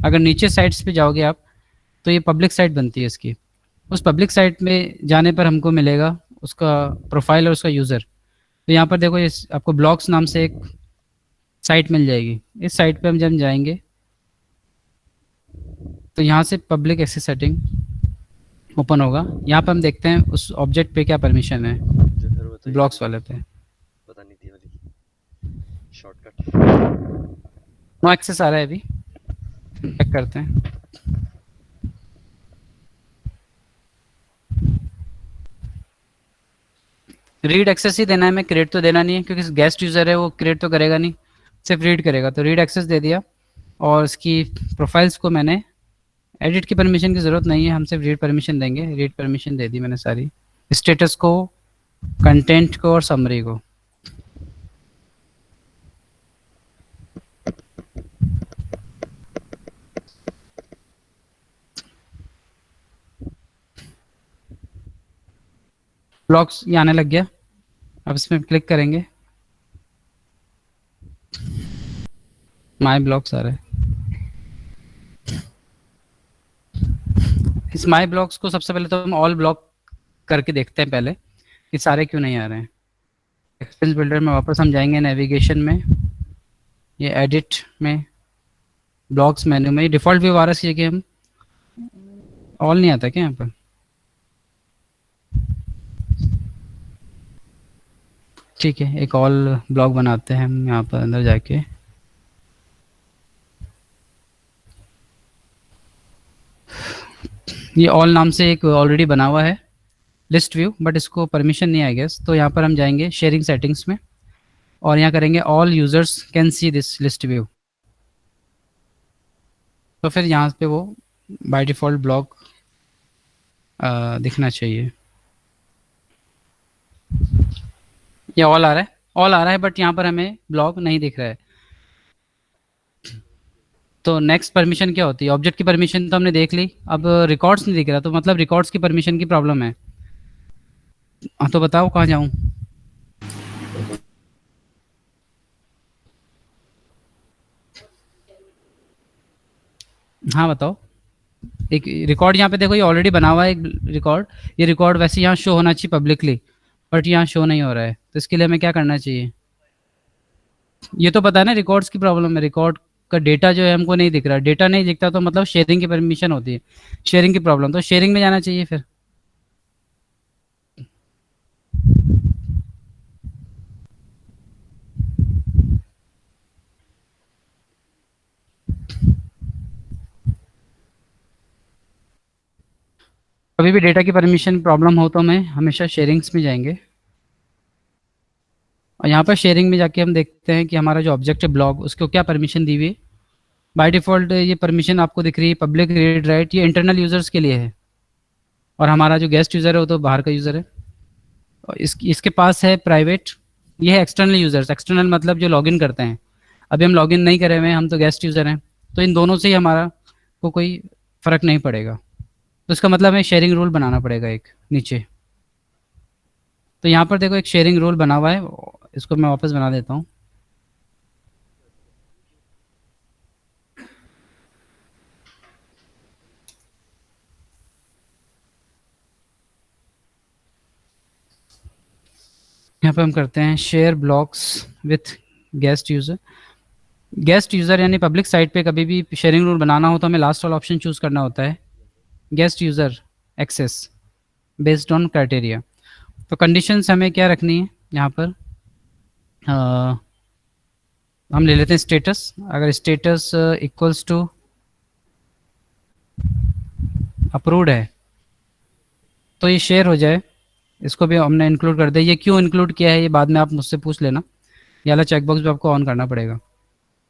अगर नीचे साइट्स पे जाओगे आप तो ये पब्लिक साइट बनती है इसकी। उस पब्लिक साइट में जाने पर हमको मिलेगा उसका प्रोफाइल और उसका यूज़र। तो यहाँ पर देखो, इस आपको ब्लॉग्स नाम से एक साइट मिल जाएगी। इस साइट पे हम जब जाएंगे तो यहाँ से पब्लिक एक्सेस सेटिंग ओपन होगा। यहाँ पर हम देखते हैं उस ऑब्जेक्ट पे क्या परमिशन है, ब्लॉग्स वाले पे। पता नहीं थी वाली शॉर्टकट। नो एक्सेस आ रहा है, अभी चेक करते हैं। रीड एक्सेस ही देना है, मैं क्रिएट तो देना नहीं है, क्योंकि गेस्ट यूज़र है वो क्रिएट तो करेगा नहीं, सिर्फ रीड करेगा। तो रीड एक्सेस दे दिया, और इसकी प्रोफाइल्स को मैंने एडिट की परमिशन की ज़रूरत नहीं है, हम सिर्फ रीड परमिशन देंगे। रीड परमिशन दे दी मैंने सारी, स्टेटस को, कंटेंट को और समरी को। ब्लॉग्स ये आने लग गया, अब इसमें क्लिक करेंगे, माई ब्लॉग्स आ रहा है। इस माई ब्लॉग्स को सबसे पहले तो हम ऑल ब्लॉक करके देखते हैं पहले कि सारे क्यों नहीं आ रहे हैं। एक्सपेंस बिल्डर में वापस हम जाएंगे, नेविगेशन में, ये एडिट में, ब्लॉग्स मेन्यू में। डिफ़ॉल्ट व्यू आ रहा है कि हम ऑल नहीं आता क्या यहाँ पर? ठीक है, एक ऑल ब्लॉग बनाते हैं हम यहाँ पर अंदर जाके। ये ऑल नाम से एक ऑलरेडी बना हुआ है लिस्ट व्यू, बट इसको परमिशन नहीं आई गेस। तो यहाँ पर हम जाएंगे शेयरिंग सेटिंग्स में, और यहाँ करेंगे all users can see this list view. तो फिर यहाँ पे वो बाय डिफ़ॉल्ट ब्लॉग दिखना चाहिए। ये ऑल आ रहा है, ऑल आ रहा है, बट यहाँ पर हमें ब्लॉग नहीं दिख रहा है। तो नेक्स्ट परमिशन क्या होती है? ऑब्जेक्ट की परमिशन तो हमने देख ली, अब रिकॉर्ड्स नहीं दिख रहा, तो मतलब रिकॉर्ड्स की परमिशन की प्रॉब्लम है। हाँ, तो बताओ कहाँ जाऊँ? हाँ बताओ। एक रिकॉर्ड यहाँ पे देखो, ये ऑलरेडी बना हुआ है एक रिकॉर्ड। ये रिकॉर्ड वैसे यहाँ शो होना चाहिए पब्लिकली, बट यहाँ शो नहीं हो रहा है। तो इसके लिए हमें क्या करना चाहिए? ये तो पता है ना, रिकॉर्ड्स की प्रॉब्लम है। रिकॉर्ड का डेटा जो है हमको नहीं दिख रहा। डेटा नहीं दिखता तो मतलब शेयरिंग की परमिशन होती है, शेयरिंग की प्रॉब्लम। तो शेयरिंग में जाना चाहिए फिर। कभी भी डेटा की परमिशन प्रॉब्लम हो तो हमें हमेशा शेयरिंग्स में जाएंगे, और यहाँ पर शेयरिंग में जाके हम देखते हैं कि हमारा जो ऑब्जेक्ट है ब्लॉग, उसको क्या परमिशन दी हुई है। बाय डिफ़ॉल्ट ये परमिशन आपको दिख रही है, पब्लिक रीड राइट, ये इंटरनल यूज़र्स के लिए है, और हमारा जो गेस्ट यूज़र है वो तो बाहर का यूज़र है। और इसके पास है प्राइवेट, ये है एक्सटर्नल यूज़र्स। एक्सटर्नल मतलब जो लॉगिन करते हैं। अभी हम लॉगिन नहीं करे हुए हैं, हम तो गेस्ट यूज़र हैं, तो इन दोनों से ही हमारा को कोई फ़र्क नहीं पड़ेगा। तो इसका मतलब हमें शेयरिंग रूल बनाना पड़ेगा एक नीचे। तो यहाँ पर देखो एक शेयरिंग रूल बना हुआ है, इसको मैं वापस बना देता हूँ। यहाँ पे हम करते हैं share blocks with guest user. Guest user यानी पब्लिक साइट पे कभी भी शेयरिंग रूल बनाना हो तो हमें लास्ट वाला ऑप्शन चूज़ करना होता है, guest user access based on criteria. तो कंडीशंस हमें क्या रखनी है यहाँ पर? हम ले लेते हैं स्टेटस। अगर स्टेटस इक्वल्स टू अप्रूव्ड है तो ये शेयर हो जाए, इसको भी हमने इंक्लूड कर दिया। ये क्यों इंक्लूड किया है ये बाद में आप मुझसे पूछ लेना, ये वाला चेकबॉक्स भी आपको ऑन करना पड़ेगा।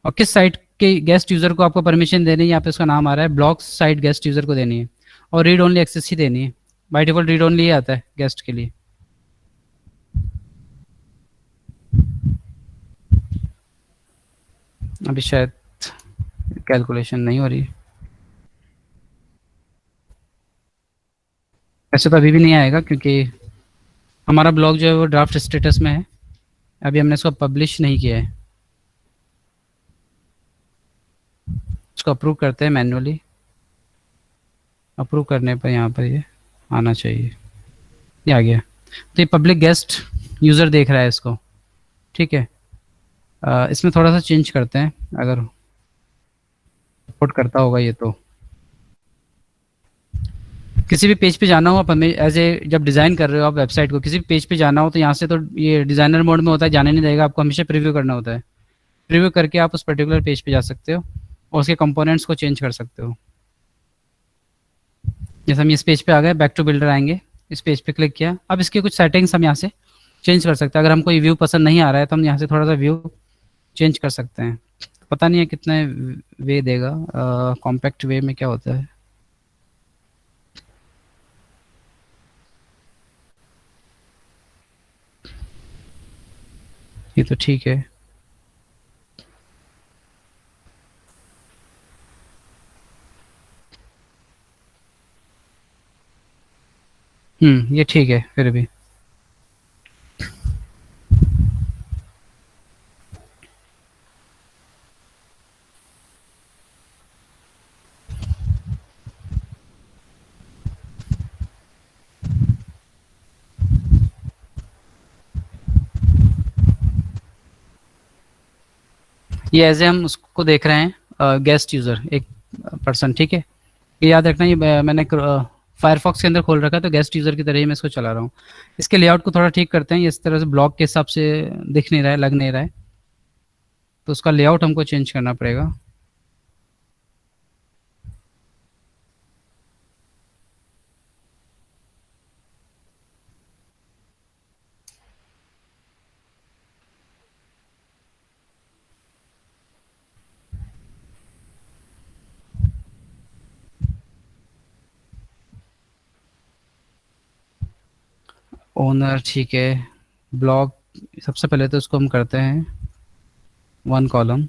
और किस साइट के गेस्ट यूज़र को आपको परमिशन देनी है, यहाँ पे उसका नाम आ रहा है, ब्लॉग्स साइट गेस्ट यूज़र को देनी है, और रीड ओनली एक्सेस ही देनी है। बाय डिफ़ॉल्ट रीड ओनली ही आता है गेस्ट के लिए। अभी शायद कैलकुलेशन नहीं हो रही। ऐसे तो अभी भी नहीं आएगा क्योंकि हमारा ब्लॉग जो है वो ड्राफ्ट स्टेटस में है, अभी हमने इसको पब्लिश नहीं किया है। इसको अप्रूव करते हैं मैन्युअली। अप्रूव करने पर यहाँ पर ये आना चाहिए, ये आ गया। तो ये पब्लिक गेस्ट यूज़र देख रहा है इसको, ठीक है। इसमें थोड़ा सा चेंज करते हैं, अगर सपोर्ट करता होगा ये तो। किसी भी पेज पे जाना हो आप, हमें एज ए जब डिज़ाइन कर रहे हो आप वेबसाइट को, किसी भी पेज पे जाना हो तो यहाँ से तो ये डिज़ाइनर मोड में होता है, जाने नहीं देगा आपको, हमेशा प्रीव्यू करना होता है। प्रीव्यू करके आप उस पर्टिकुलर पेज पे जा सकते हो और उसके कंपोनेंट्स को चेंज कर सकते हो। जैसे हम इस पेज पे आ गए, बैक टू बिल्डर आएंगे, इस पेज पे क्लिक किया। अब इसकी कुछ सेटिंग्स हम यहाँ से चेंज कर सकते हैं। अगर हमको ये व्यू पसंद नहीं आ रहा है तो हम यहाँ से थोड़ा सा व्यू चेंज कर सकते हैं। पता नहीं है कितने वे देगा, कॉम्पैक्ट वे में क्या होता है। ये तो ठीक है। ये ठीक है फिर भी। ये एज ए हम उसको देख रहे हैं, गेस्ट यूज़र एक पर्सन, ठीक है। ये याद रखना, ये मैंने फायरफॉक्स के अंदर खोल रखा है तो गेस्ट यूज़र की तरह ही मैं इसको चला रहा हूँ। इसके लेआउट को थोड़ा ठीक करते हैं, ये इस तरह से ब्लॉक के हिसाब से दिख नहीं रहा है, लग नहीं रहा है, तो उसका लेआउट हमको चेंज करना पड़ेगा। ओनर ठीक है। ब्लॉग सबसे पहले तो इसको हम करते हैं 1 कॉलम,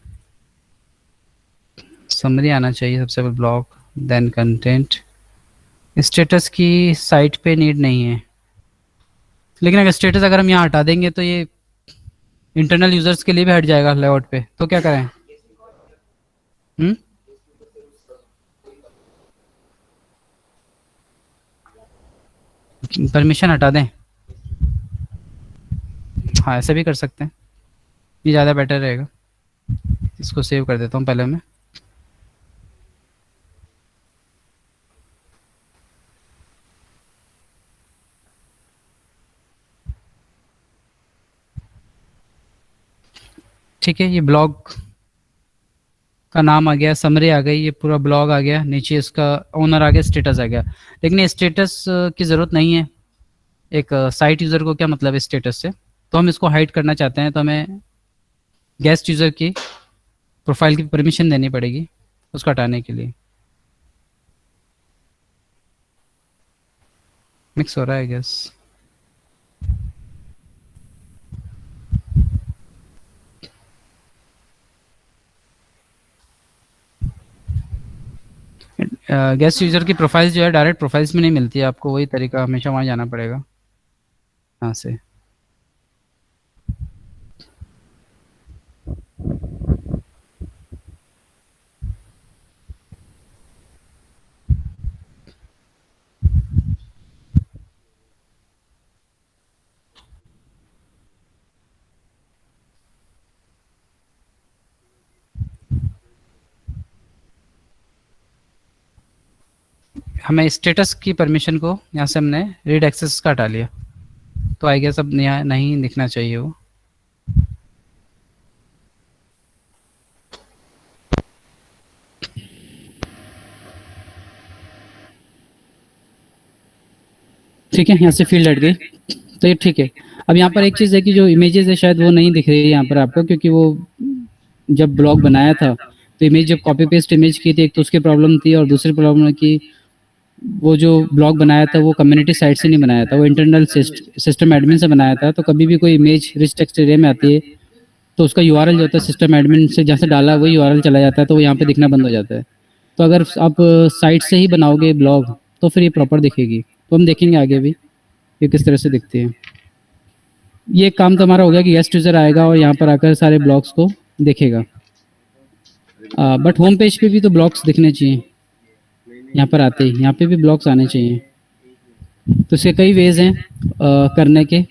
समरी आना चाहिए सबसे पहले ब्लॉग, देन कंटेंट। स्टेटस की साइट पे नीड नहीं है, लेकिन अगर स्टेटस अगर हम यहाँ हटा देंगे तो ये इंटरनल यूजर्स के लिए भी हट जाएगा लेआउट पे, तो क्या करें। परमिशन हटा दें, हाँ ऐसे भी कर सकते हैं, ये ज़्यादा बेटर रहेगा। इसको सेव कर देता हूँ पहले मैं। ठीक है, ये ब्लॉग का नाम आ गया, समरी आ गई, ये पूरा ब्लॉग आ गया, नीचे इसका ओनर आ गया, स्टेटस आ गया। लेकिन स्टेटस की ज़रूरत नहीं है, एक साइट यूज़र को क्या मतलब है स्टेटस से, तो हम इसको हाइड करना चाहते हैं तो हमें गेस्ट यूज़र की प्रोफाइल की परमिशन देनी पड़ेगी उसको हटाने के लिए। मिक्स हो रहा है गैस। गेस्ट यूज़र की प्रोफाइल जो है डायरेक्ट प्रोफाइल्स में नहीं मिलती है आपको, वही तरीका हमेशा वहाँ जाना पड़ेगा यहाँ से। हमें स्टेटस की परमिशन को यहाँ से हमने रीड एक्सेस का हटा लिया, तो आई गेस अब नहीं दिखना चाहिए वो। ठीक है, यहाँ से फील्ड हट गई तो ये ठीक है। अब यहाँ पर एक चीज़ है कि जो इमेजेस है शायद वो नहीं दिख रही है यहाँ पर आपको, क्योंकि वो जब ब्लॉग बनाया था तो इमेज जब कॉपी पेस्ट इमेज की थी, एक तो उसकी प्रॉब्लम थी और दूसरी प्रॉब्लम है कि वो जो ब्लॉग बनाया था वो कम्युनिटी साइट से नहीं बनाया था, वो इंटरनल सिस्टम एडमिन से बनाया था। तो कभी भी कोई इमेज रिच टेक्स्ट एरिया में आती है तो उसका यूआरएल जो होता है सिस्टम एडमिन से जहाँ से डाला वही यूआरएल चला जाता है, तो वो यहाँ पे दिखना बंद हो जाता है। तो अगर आप साइट से ही बनाओगे ब्लॉग तो फिर ये प्रॉपर दिखेगी। तो हम देखेंगे आगे भी ये किस तरह से दिखती है। ये काम तो हमारा हो गया कि गेस्ट यूज़र आएगा और यहाँ पर आकर सारे ब्लॉग्स को देखेगा। बट होम पेज पे भी तो ब्लॉग्स दिखने चाहिए, यहाँ पर आते ही यहाँ पे भी ब्लॉग्स आने चाहिए। तो इसके कई वेज़ हैं करने के।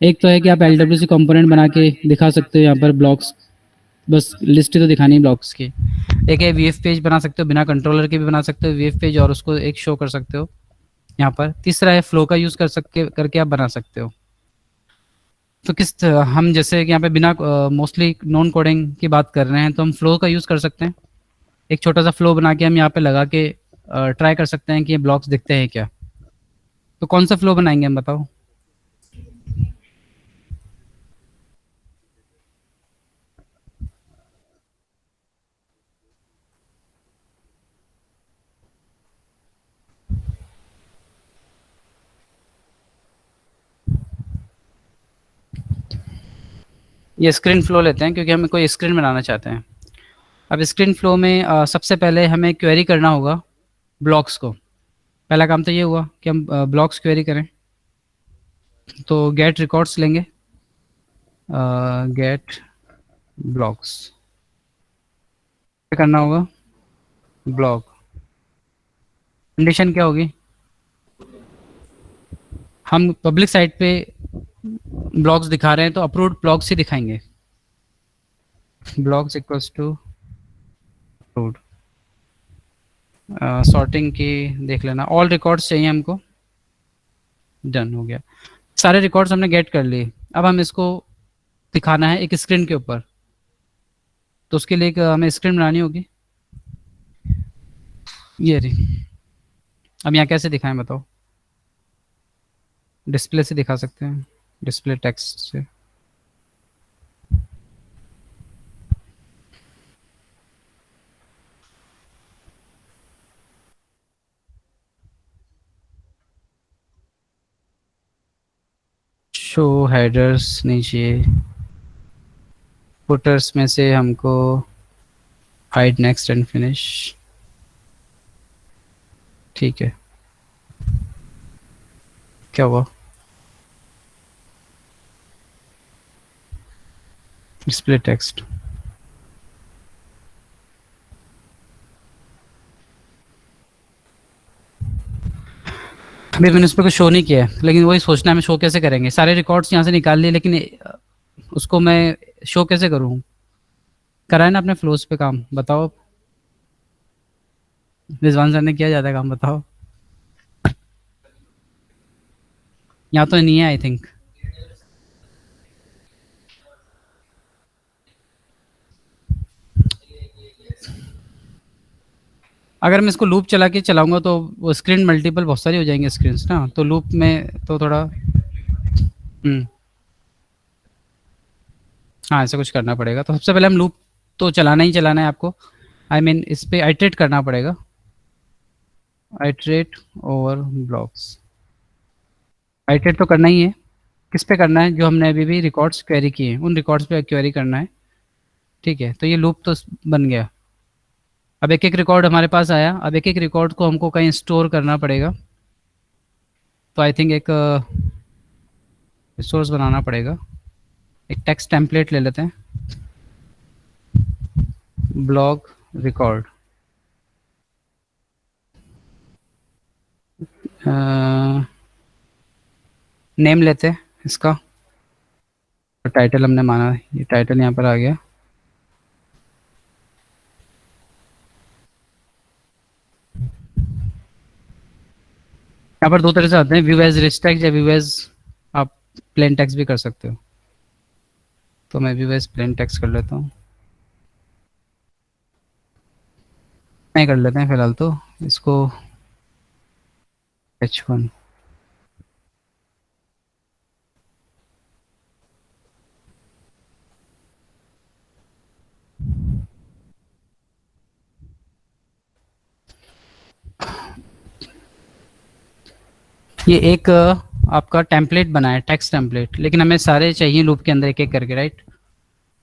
एक तो है कि आप LWC कंपोनेंट बना के दिखा सकते हो यहाँ पर ब्लॉग्स, बस लिस्ट ही तो दिखानी है ब्लॉग्स की। एक है VF पेज बना सकते हो, बिना कंट्रोलर के भी बना सकते हो VF पेज और उसको एक शो कर सकते हो यहाँ पर। तीसरा है फ्लो का यूज़ करके आप बना सकते हो। तो हम जैसे कि यहाँ पे बिना मोस्टली नॉन कोडिंग की बात कर रहे हैं तो हम फ्लो का यूज़ कर सकते हैं। एक छोटा सा फ्लो बना के हम यहाँ पे लगा के ट्राई कर सकते हैं कि ये ब्लॉक्स दिखते हैं क्या। तो कौन सा फ्लो बनाएंगे हम, बताओ? ये स्क्रीन फ्लो लेते हैं क्योंकि हमें कोई स्क्रीन बनाना चाहते हैं। अब स्क्रीन फ्लो में सबसे पहले हमें क्वेरी करना होगा ब्लॉक्स को। पहला काम तो ये हुआ कि हम ब्लॉक्स क्वेरी करें। तो गेट रिकॉर्ड्स लेंगे, गेट ब्लॉक्स करना होगा। ब्लॉक कंडीशन क्या होगी? हम पब्लिक साइट पे ब्लॉग्स दिखा रहे हैं तो अप्रूव्ड ब्लॉग्स ही दिखाएंगे। Blogs equals to approved. Sorting की देख लेना, ऑल रिकॉर्ड्स चाहिए हमको। डन हो गया, सारे रिकॉर्ड्स हमने गेट कर लिए। अब हम इसको दिखाना है एक स्क्रीन के ऊपर, तो उसके लिए हमें स्क्रीन बनानी होगी। ये रही। अब यहाँ कैसे दिखाएं बताओ? डिस्प्ले से दिखा सकते हैं, डिस्प्ले टेक्स्ट से। शो हेडर्स नहीं चाहिए। फुटर्स में से हमको हाइड नेक्स्ट एंड फिनिश, ठीक है। क्या हुआ? Display text. अभी मैंने उस पर कुछ शो नहीं किया है, लेकिन वही सोचना है मैं शो कैसे करेंगे। सारे रिकॉर्ड्स यहाँ से निकाल लिए, लेकिन उसको मैं शो कैसे करूँ? कराए ना अपने फ्लोज पे काम, बताओ। रिजवान सर ने किया जाता है काम, बताओ। यहाँ तो नहीं है आई थिंक। अगर मैं इसको लूप चला के चलाऊंगा तो वो स्क्रीन मल्टीपल बहुत सारी हो जाएंगी स्क्रीन्स ना, तो लूप में तो थोड़ा हाँ ऐसा कुछ करना पड़ेगा। तो सबसे पहले हम लूप तो चलाना ही चलाना है आपको। आई मीन इस पे आइट्रेट करना पड़ेगा, आइट्रेट ओवर ब्लॉक्स। आइट्रेट तो करना ही है। किस पे करना है? जो हमने अभी भी रिकॉर्ड्स क्वेरी किए हैं उन रिकॉर्ड्स पे क्वेरी करना है, ठीक है। तो ये लूप तो बन गया। अब एक एक रिकॉर्ड हमारे पास आया। अब एक एक रिकॉर्ड को हमको कहीं स्टोर करना पड़ेगा। तो आई थिंक एक रिसोर्स बनाना पड़ेगा। एक टेक्स्ट टेम्पलेट ले लेते हैं, ब्लॉग रिकॉर्ड। नेम लेते हैं इसका, तो टाइटल हमने माना, ये टाइटल यहाँ पर आ गया। यहाँ पर दो तरह से आते हैं, व्यू एज रिच टेक्स्ट या व्यू एज आप प्लेन टेक्स्ट भी कर सकते हो। तो मैं व्यू एज प्लेन टेक्स्ट कर लेता हूँ। नहीं कर लेते हैं फिलहाल तो इसको H1। ये एक आपका टेम्पलेट बना है, टेक्स्ट टेम्पलेट, लेकिन हमें सारे चाहिए लूप के अंदर एक एक करके, राइट।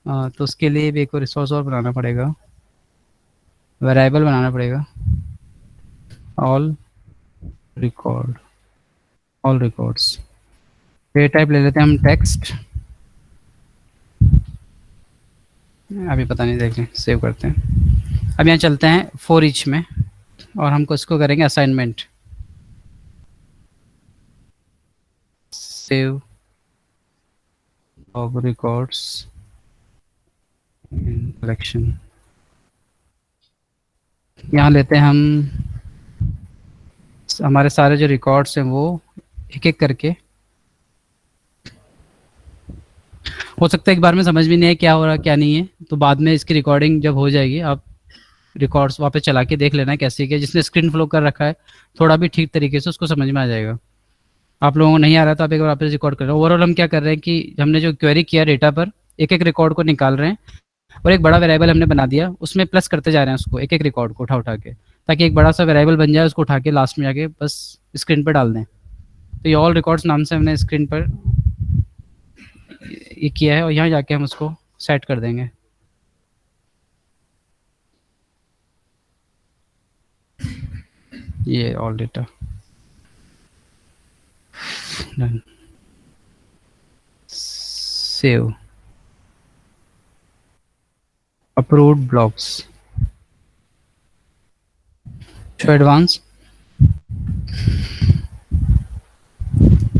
तो उसके लिए भी एक और रिसोर्स और बनाना पड़ेगा, वेरिएबल बनाना पड़ेगा, ऑल रिकॉर्ड, ऑल रिकॉर्ड्स। ये टाइप ले लेते हैं हम टेक्स्ट, अभी पता नहीं, देख लें, सेव करते हैं। अब यहाँ चलते हैं फॉर ईच में और हमको इसको करेंगे assignment, save of records in collection. यहाँ लेते हैं हम हमारे सारे जो रिकॉर्ड्स हैं वो एक एक करके, हो सकता है एक बार में समझ भी नहीं है क्या हो रहा क्या नहीं है, तो बाद में इसकी रिकॉर्डिंग जब हो जाएगी आप रिकॉर्ड्स वापस चला के देख लेना है कैसे क्या, जिसने स्क्रीन फ्लो कर रखा है थोड़ा भी ठीक तरीके से उसको समझ में आ जाएगा। आप लोगों को नहीं आ रहा तो आप एक बार वापस रिकॉर्ड कर रहे हैं। ओवरऑल हम क्या कर रहे हैं कि हमने जो क्वेरी किया डेटा पर, एक एक रिकॉर्ड को निकाल रहे हैं और एक बड़ा वेरिएबल हमने बना दिया, उसमें प्लस करते जा रहे हैं उसको, एक एक रिकॉर्ड को उठा उठा के, ताकि एक बड़ा सा वेरिएबल बन जाए, उसको उठा के लास्ट में जाके बस स्क्रीन पर डाल दें। तो ये ऑल रिकॉर्ड्स नाम से हमने स्क्रीन पर ये किया है और यहाँ जाके हम उसको सेट कर देंगे। ये all data done, save, approved blocks, show advance.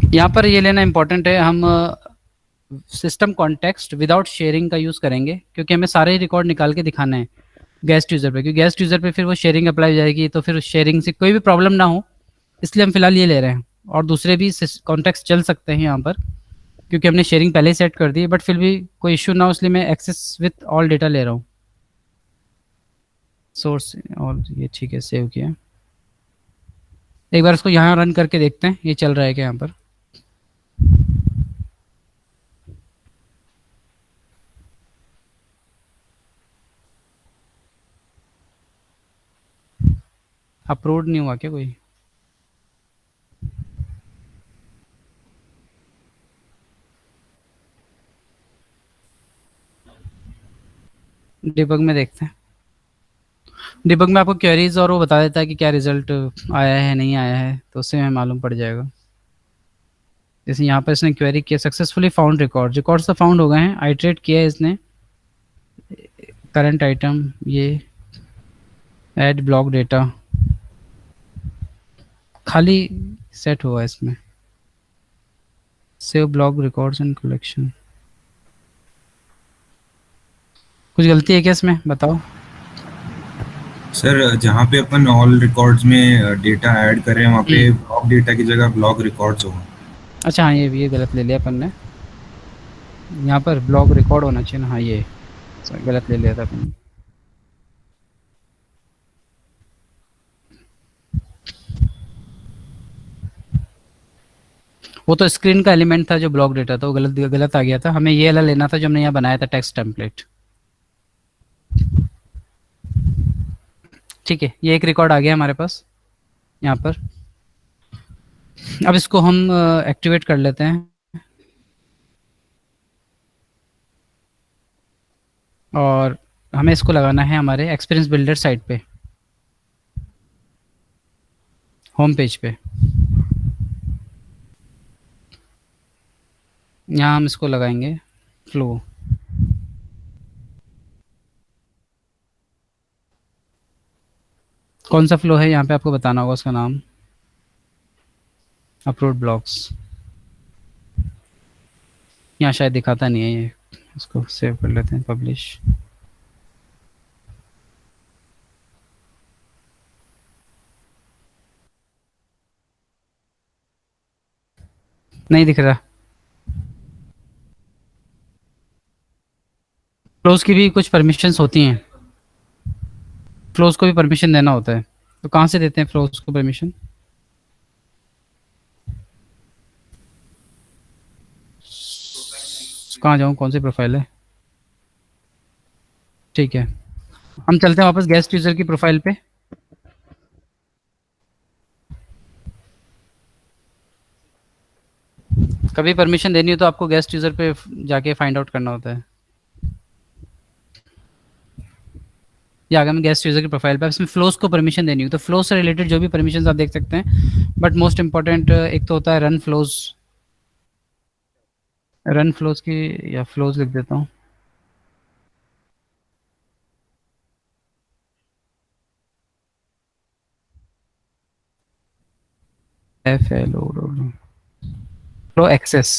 यहाँ पर ये लेना इंपॉर्टेंट है, हम सिस्टम कॉन्टेक्स्ट विदाउट शेयरिंग का यूज़ करेंगे, क्योंकि हमें सारे रिकॉर्ड निकाल के दिखाना है गेस्ट यूज़र पे, क्योंकि गेस्ट यूज़र पे फिर वो शेयरिंग अप्लाई हो जाएगी, तो फिर शेयरिंग से कोई भी प्रॉब्लम ना हो, इसलिए हम फिलहाल ये ले रहे हैं। और दूसरे भी कॉन्टेक्स्ट चल सकते हैं यहाँ पर, क्योंकि हमने शेयरिंग पहले ही सेट कर दी है, बट फिर भी कोई इशू ना हो इसलिए मैं एक्सेस विथ ऑल डेटा ले रहा हूँ। सोर्स और ये ठीक है, सेव किया। एक बार इसको यहाँ रन करके देखते हैं ये चल रहा है क्या यहाँ पर। अप्रूव्ड नहीं हुआ क्या कोई? डिबग में देखते हैं। डिबग में आपको क्वेरीज और वो बता देता है कि क्या रिजल्ट आया है नहीं आया है, तो उससे हमें मालूम पड़ जाएगा। जैसे यहाँ पर इसने क्वेरी किया, सक्सेसफुली फाउंड रिकॉर्ड्स तो फाउंड हो गए हैं, आइटरेट किया है इसने, करंट आइटम, ये ऐड ब्लॉक डेटा खाली सेट हुआ है इसमें, save block records and collection. कुछ गलती है क्या इसमें, बताओ। सर जहाँ पे अपन ऑल रिकॉर्ड्स में डेटा ऐड कर रहे हैं वहाँ पे ब्लॉक डेटा की जगह ब्लॉक रिकॉर्ड्स होगा। अच्छा हाँ, ये गलत ले लिया अपन ने, यहाँ पर ब्लॉक रिकॉर्ड होना चाहिए ना। हाँ ये गलत ले लिया था अपन। वो तो स्क्रीन का एलिमेंट था जो ब्लॉक डेटा था, वो गलत आ गया था। हमें ये वाला लेना था जो हमने यहाँ बनाया था, टेक्स्ट टेम्पलेट। ठीक है, ये एक रिकॉर्ड आ गया हमारे पास यहाँ पर। अब इसको हम एक्टिवेट कर लेते हैं और हमें इसको लगाना है हमारे एक्सपीरियंस बिल्डर साइट पे, होम पेज पे। यहाँ हम इसको लगाएंगे फ्लो। कौन सा फ्लो है यहाँ पे आपको बताना होगा उसका नाम, अपलोड ब्लॉक्स। यहाँ शायद दिखाता नहीं है ये, इसको सेव कर लेते हैं, पब्लिश। नहीं दिख रहा। फ्लोज की भी कुछ परमिशंस होती हैं, फ्लोज को भी परमिशन देना होता है, तो कहाँ से देते हैं फ्लोज को परमिशन? कहाँ जाऊँ, कौन सी प्रोफाइल है? ठीक है, हम चलते हैं वापस गेस्ट यूजर की प्रोफाइल पे। कभी परमिशन देनी हो तो आपको गेस्ट यूजर पे जाके फाइंड आउट करना होता है। ये आ गया मैं गेस्ट यूज़र की प्रोफाइल पे। अब इसमें फ्लोज़ को परमिशन देनी हो तो फ्लो से रिलेटेड जो भी परमिशंस आप देख सकते हैं, बट मोस्ट इंपॉर्टेंट एक तो होता है रन फ्लोज़। रन फ्लोज़ की, या फ्लोज़ लिख देता हूँ। FLO flow access.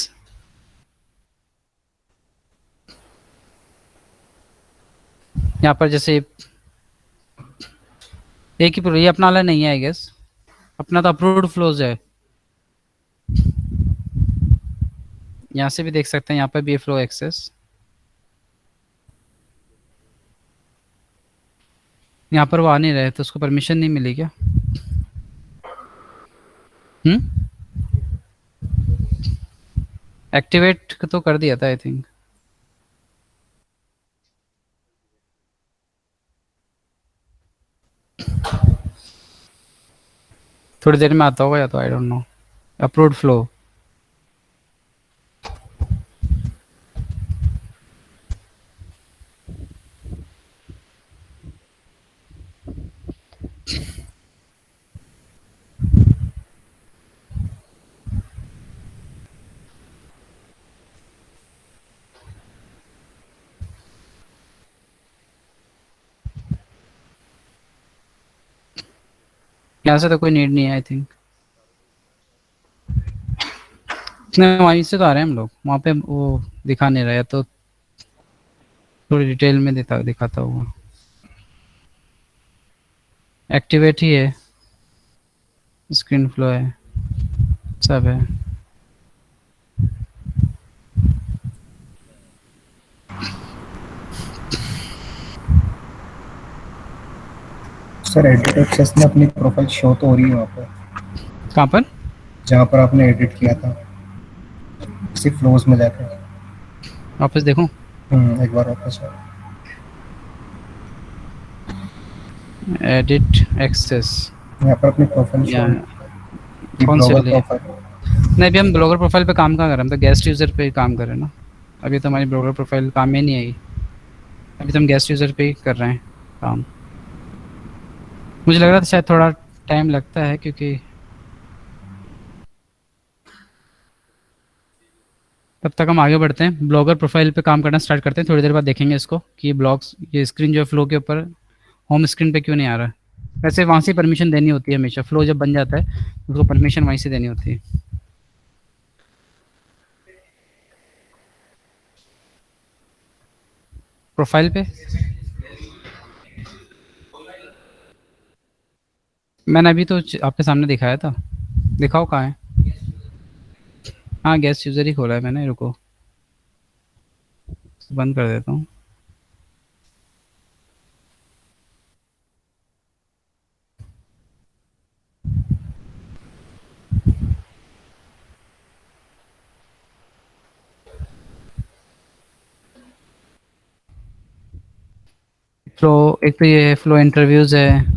यहाँ पर जैसे एक ही ये अपना वाला नहीं है आई गेस, अपना तो अप्रूव्ड फ्लोज है। यहाँ से भी देख सकते हैं, यहाँ पर भी है फ्लो एक्सेस। यहाँ पर वो आ नहीं रहे तो उसको परमिशन नहीं मिली क्या? एक्टिवेट तो कर दिया था आई थिंक। थोड़ी देर में आता होगा या तो, I don't know. Approved flow. यहाँ से तो कोई नीड नहीं है आई थिंक। नहीं, वहीं से तो आ रहे हैं हम लोग, वहाँ पे वो दिखा नहीं रहा है तो थोड़ी डिटेल में दिखाता होगा। एक्टिवेट ही है, स्क्रीन फ्लो है, सब है। सर एडिट एक्सेस में अपनी प्रोफाइल शो तो हो रही है वहाँ पर, कहाँ पर? जहाँ पर आपने एडिट किया था, इसी फ्लोज में जाकर। वापस देखूँ? एक बार वापस आओ। एडिट एक्सेस यहाँ पर अपनी प्रोफाइल शो, या कौन से वाली? प्रोफाइल। नहीं, अभी हम ब्लॉगर प्रोफाइल पे काम कहाँ कर रहे हैं, हम तो गेस्ट यूज़र पे ही काम कर रहे हैं ना। अभी तो हमारी ब्लॉगर प्रोफाइल काम में नहीं आई, अभी तो हम गेस्ट यूज़र पे ही कर रहे हैं काम। मुझे लग रहा था शायद थोड़ा टाइम लगता है, क्योंकि तब तक हम आगे बढ़ते हैं, ब्लॉगर प्रोफाइल पे काम करना स्टार्ट करते हैं। थोड़ी देर बाद देखेंगे इसको कि ब्लॉग्स, ये स्क्रीन जो है फ्लो के ऊपर होम स्क्रीन पे क्यों नहीं आ रहा है। वैसे वहाँ से परमिशन देनी होती है हमेशा, फ्लो जब बन जाता है उसको परमिशन वहीं से देनी होती है। प्रोफाइल पे मैंने अभी तो आपके सामने दिखाया था, दिखाओ कहाँ है। हाँ, गेस्ट यूज़र ही खोला है मैंने, रुको बंद कर देता हूँ। फ्लो, एक तो ये है फ्लो इंटरव्यूज़ है।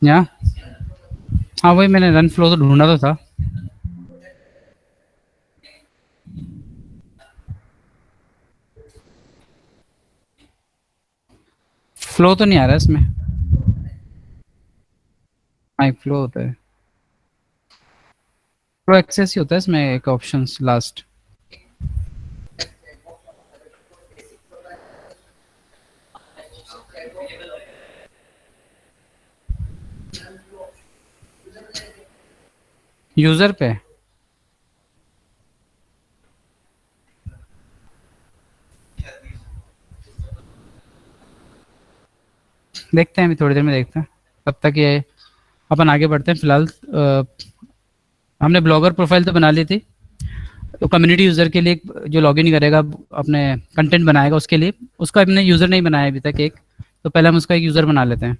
या हाँ, वही मैंने रन फ्लो तो ढूंढा तो था। फ्लो तो नहीं आ रहा है इसमें। हाँ, एक फ्लो होता है, फ्लो एक्सेस ही होता है इसमें, एक ऑप्शंस लास्ट। यूज़र पे देखते हैं, अभी थोड़ी देर में देखते हैं, तब तक ये अपन आगे बढ़ते हैं। फिलहाल हमने ब्लॉगर प्रोफाइल तो बना ली थी, तो कम्युनिटी यूज़र के लिए जो लॉगिन करेगा अपने कंटेंट बनाएगा उसके लिए, उसका हमने यूज़र नहीं बनाया अभी तक एक, तो पहले हम उसका एक यूज़र बना लेते हैं।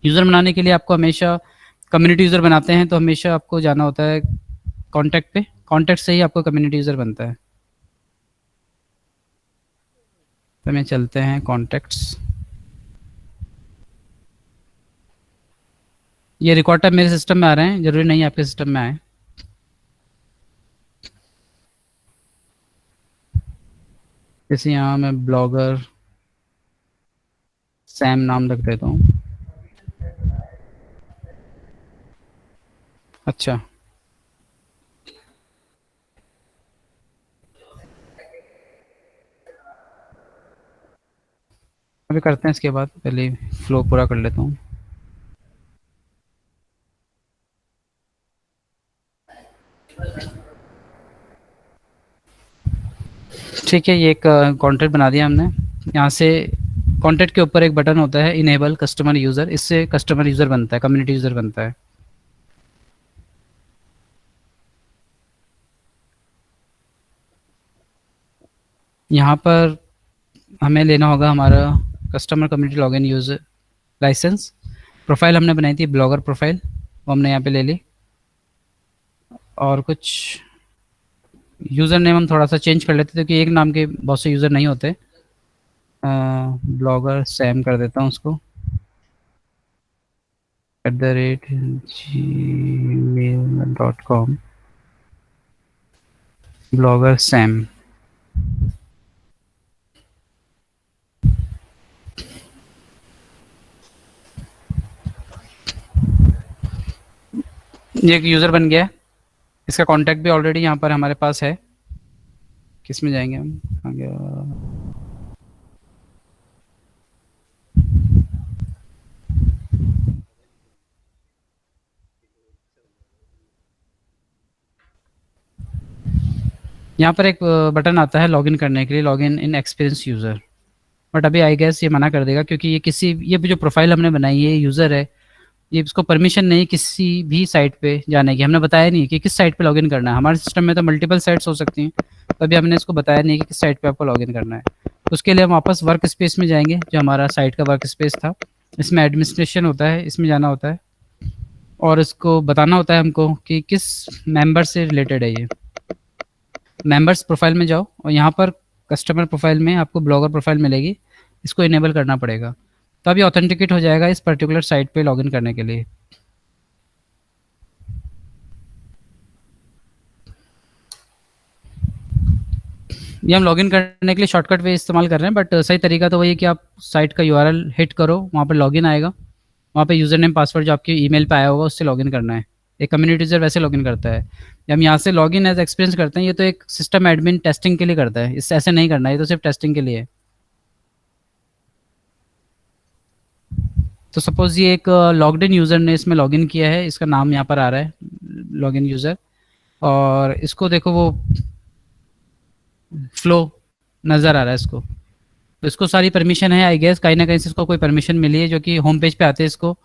यूज़र बनाने के लिए आपको हमेशा, कम्युनिटी यूज़र बनाते हैं तो हमेशा आपको जाना होता है कॉन्टैक्ट पे, कॉन्टैक्ट से ही आपको कम्युनिटी यूज़र बनता है। तो हमें चलते हैं कॉन्टैक्ट्स। ये रिकॉर्ड टाइप मेरे सिस्टम में आ रहे हैं, जरूरी नहीं आपके सिस्टम में आए। जैसे यहाँ मैं ब्लॉगर सैम नाम रख देता हूँ। अच्छा, अभी करते हैं, इसके बाद पहले फ्लो पूरा कर लेता हूँ। ठीक है, ये एक कंटेंट बना दिया हमने। यहाँ से कंटेंट के ऊपर एक बटन होता है इनेबल कस्टमर यूज़र, इससे कस्टमर यूज़र बनता है, कम्युनिटी यूज़र बनता है। यहाँ पर हमें लेना होगा हमारा customer community login user licence. Profile हमने बनाई थी ब्लॉगर प्रोफाइल, वो हमने यहाँ पे ले ली। और कुछ यूज़र नेम हम थोड़ा सा चेंज कर लेते थे क्योंकि एक नाम के बहुत से यूज़र नहीं होते। ब्लॉगर सैम कर देता हूँ उसको, @gmail.com ब्लॉगर सैम। ये एक यूज़र बन गया है, इसका कॉन्टैक्ट भी ऑलरेडी यहाँ पर हमारे पास है। किस में जाएंगे हम, आ गया यहाँ पर एक बटन आता है लॉगिन करने के लिए, login in experience user. But अभी आई गेस ये मना कर देगा क्योंकि ये जो प्रोफाइल हमने बनाई है, ये यूज़र है, ये इसको परमिशन नहीं किसी भी साइट पे जाने की। हमने बताया नहीं कि किस साइट पे लॉगिन करना है। हमारे सिस्टम में तो मल्टीपल साइट्स हो सकती हैं, तो अभी हमने इसको बताया नहीं कि किस साइट पे आपको लॉगिन करना है। तो उसके लिए हम वापस वर्क स्पेस में जाएंगे, जो हमारा साइट का वर्क स्पेस था। इसमें एडमिनिस्ट्रेशन होता है, इसमें जाना होता है और इसको बताना होता है हमको कि किस मेंबर से रिलेटेड है ये। मेंबर्स प्रोफाइल में जाओ और यहाँ पर कस्टमर प्रोफाइल में आपको ब्लॉगर प्रोफाइल मिलेगी, इसको इनेबल करना पड़ेगा, तभी ऑथेंटिकेट हो जाएगा इस पर्टिकुलर साइट पे लॉगिन करने के लिए। ये हम लॉगिन करने के लिए शॉर्टकट वे इस्तेमाल कर रहे हैं, बट सही तरीका तो वही है कि आप साइट का यूआरएल हिट करो, वहाँ पर लॉगिन आएगा, वहाँ पे यूज़र नेम पासवर्ड जो आपके ईमेल पे आया होगा उससे लॉगिन करना है। एक कम्युनिटी यूज़र वैसे लॉगिन करता है। जब हम यहाँ से लॉगिन एज एक्सपीरियंस करते हैं, ये तो एक सिस्टम एडमिन टेस्टिंग के लिए करता है, इससे ऐसे नहीं करना है, ये तो सिर्फ टेस्टिंग के लिए है। तो सपोज़ ये एक लॉग्ड इन यूज़र ने इसमें लॉगिन किया है, इसका नाम यहाँ पर आ रहा है लॉगिन यूज़र, और इसको देखो वो फ्लो नज़र आ रहा है इसको, तो इसको सारी परमिशन है आई गेस, कहीं ना कहीं से इसको कोई परमिशन मिली है, जो कि होम पेज पे आते हैं इसको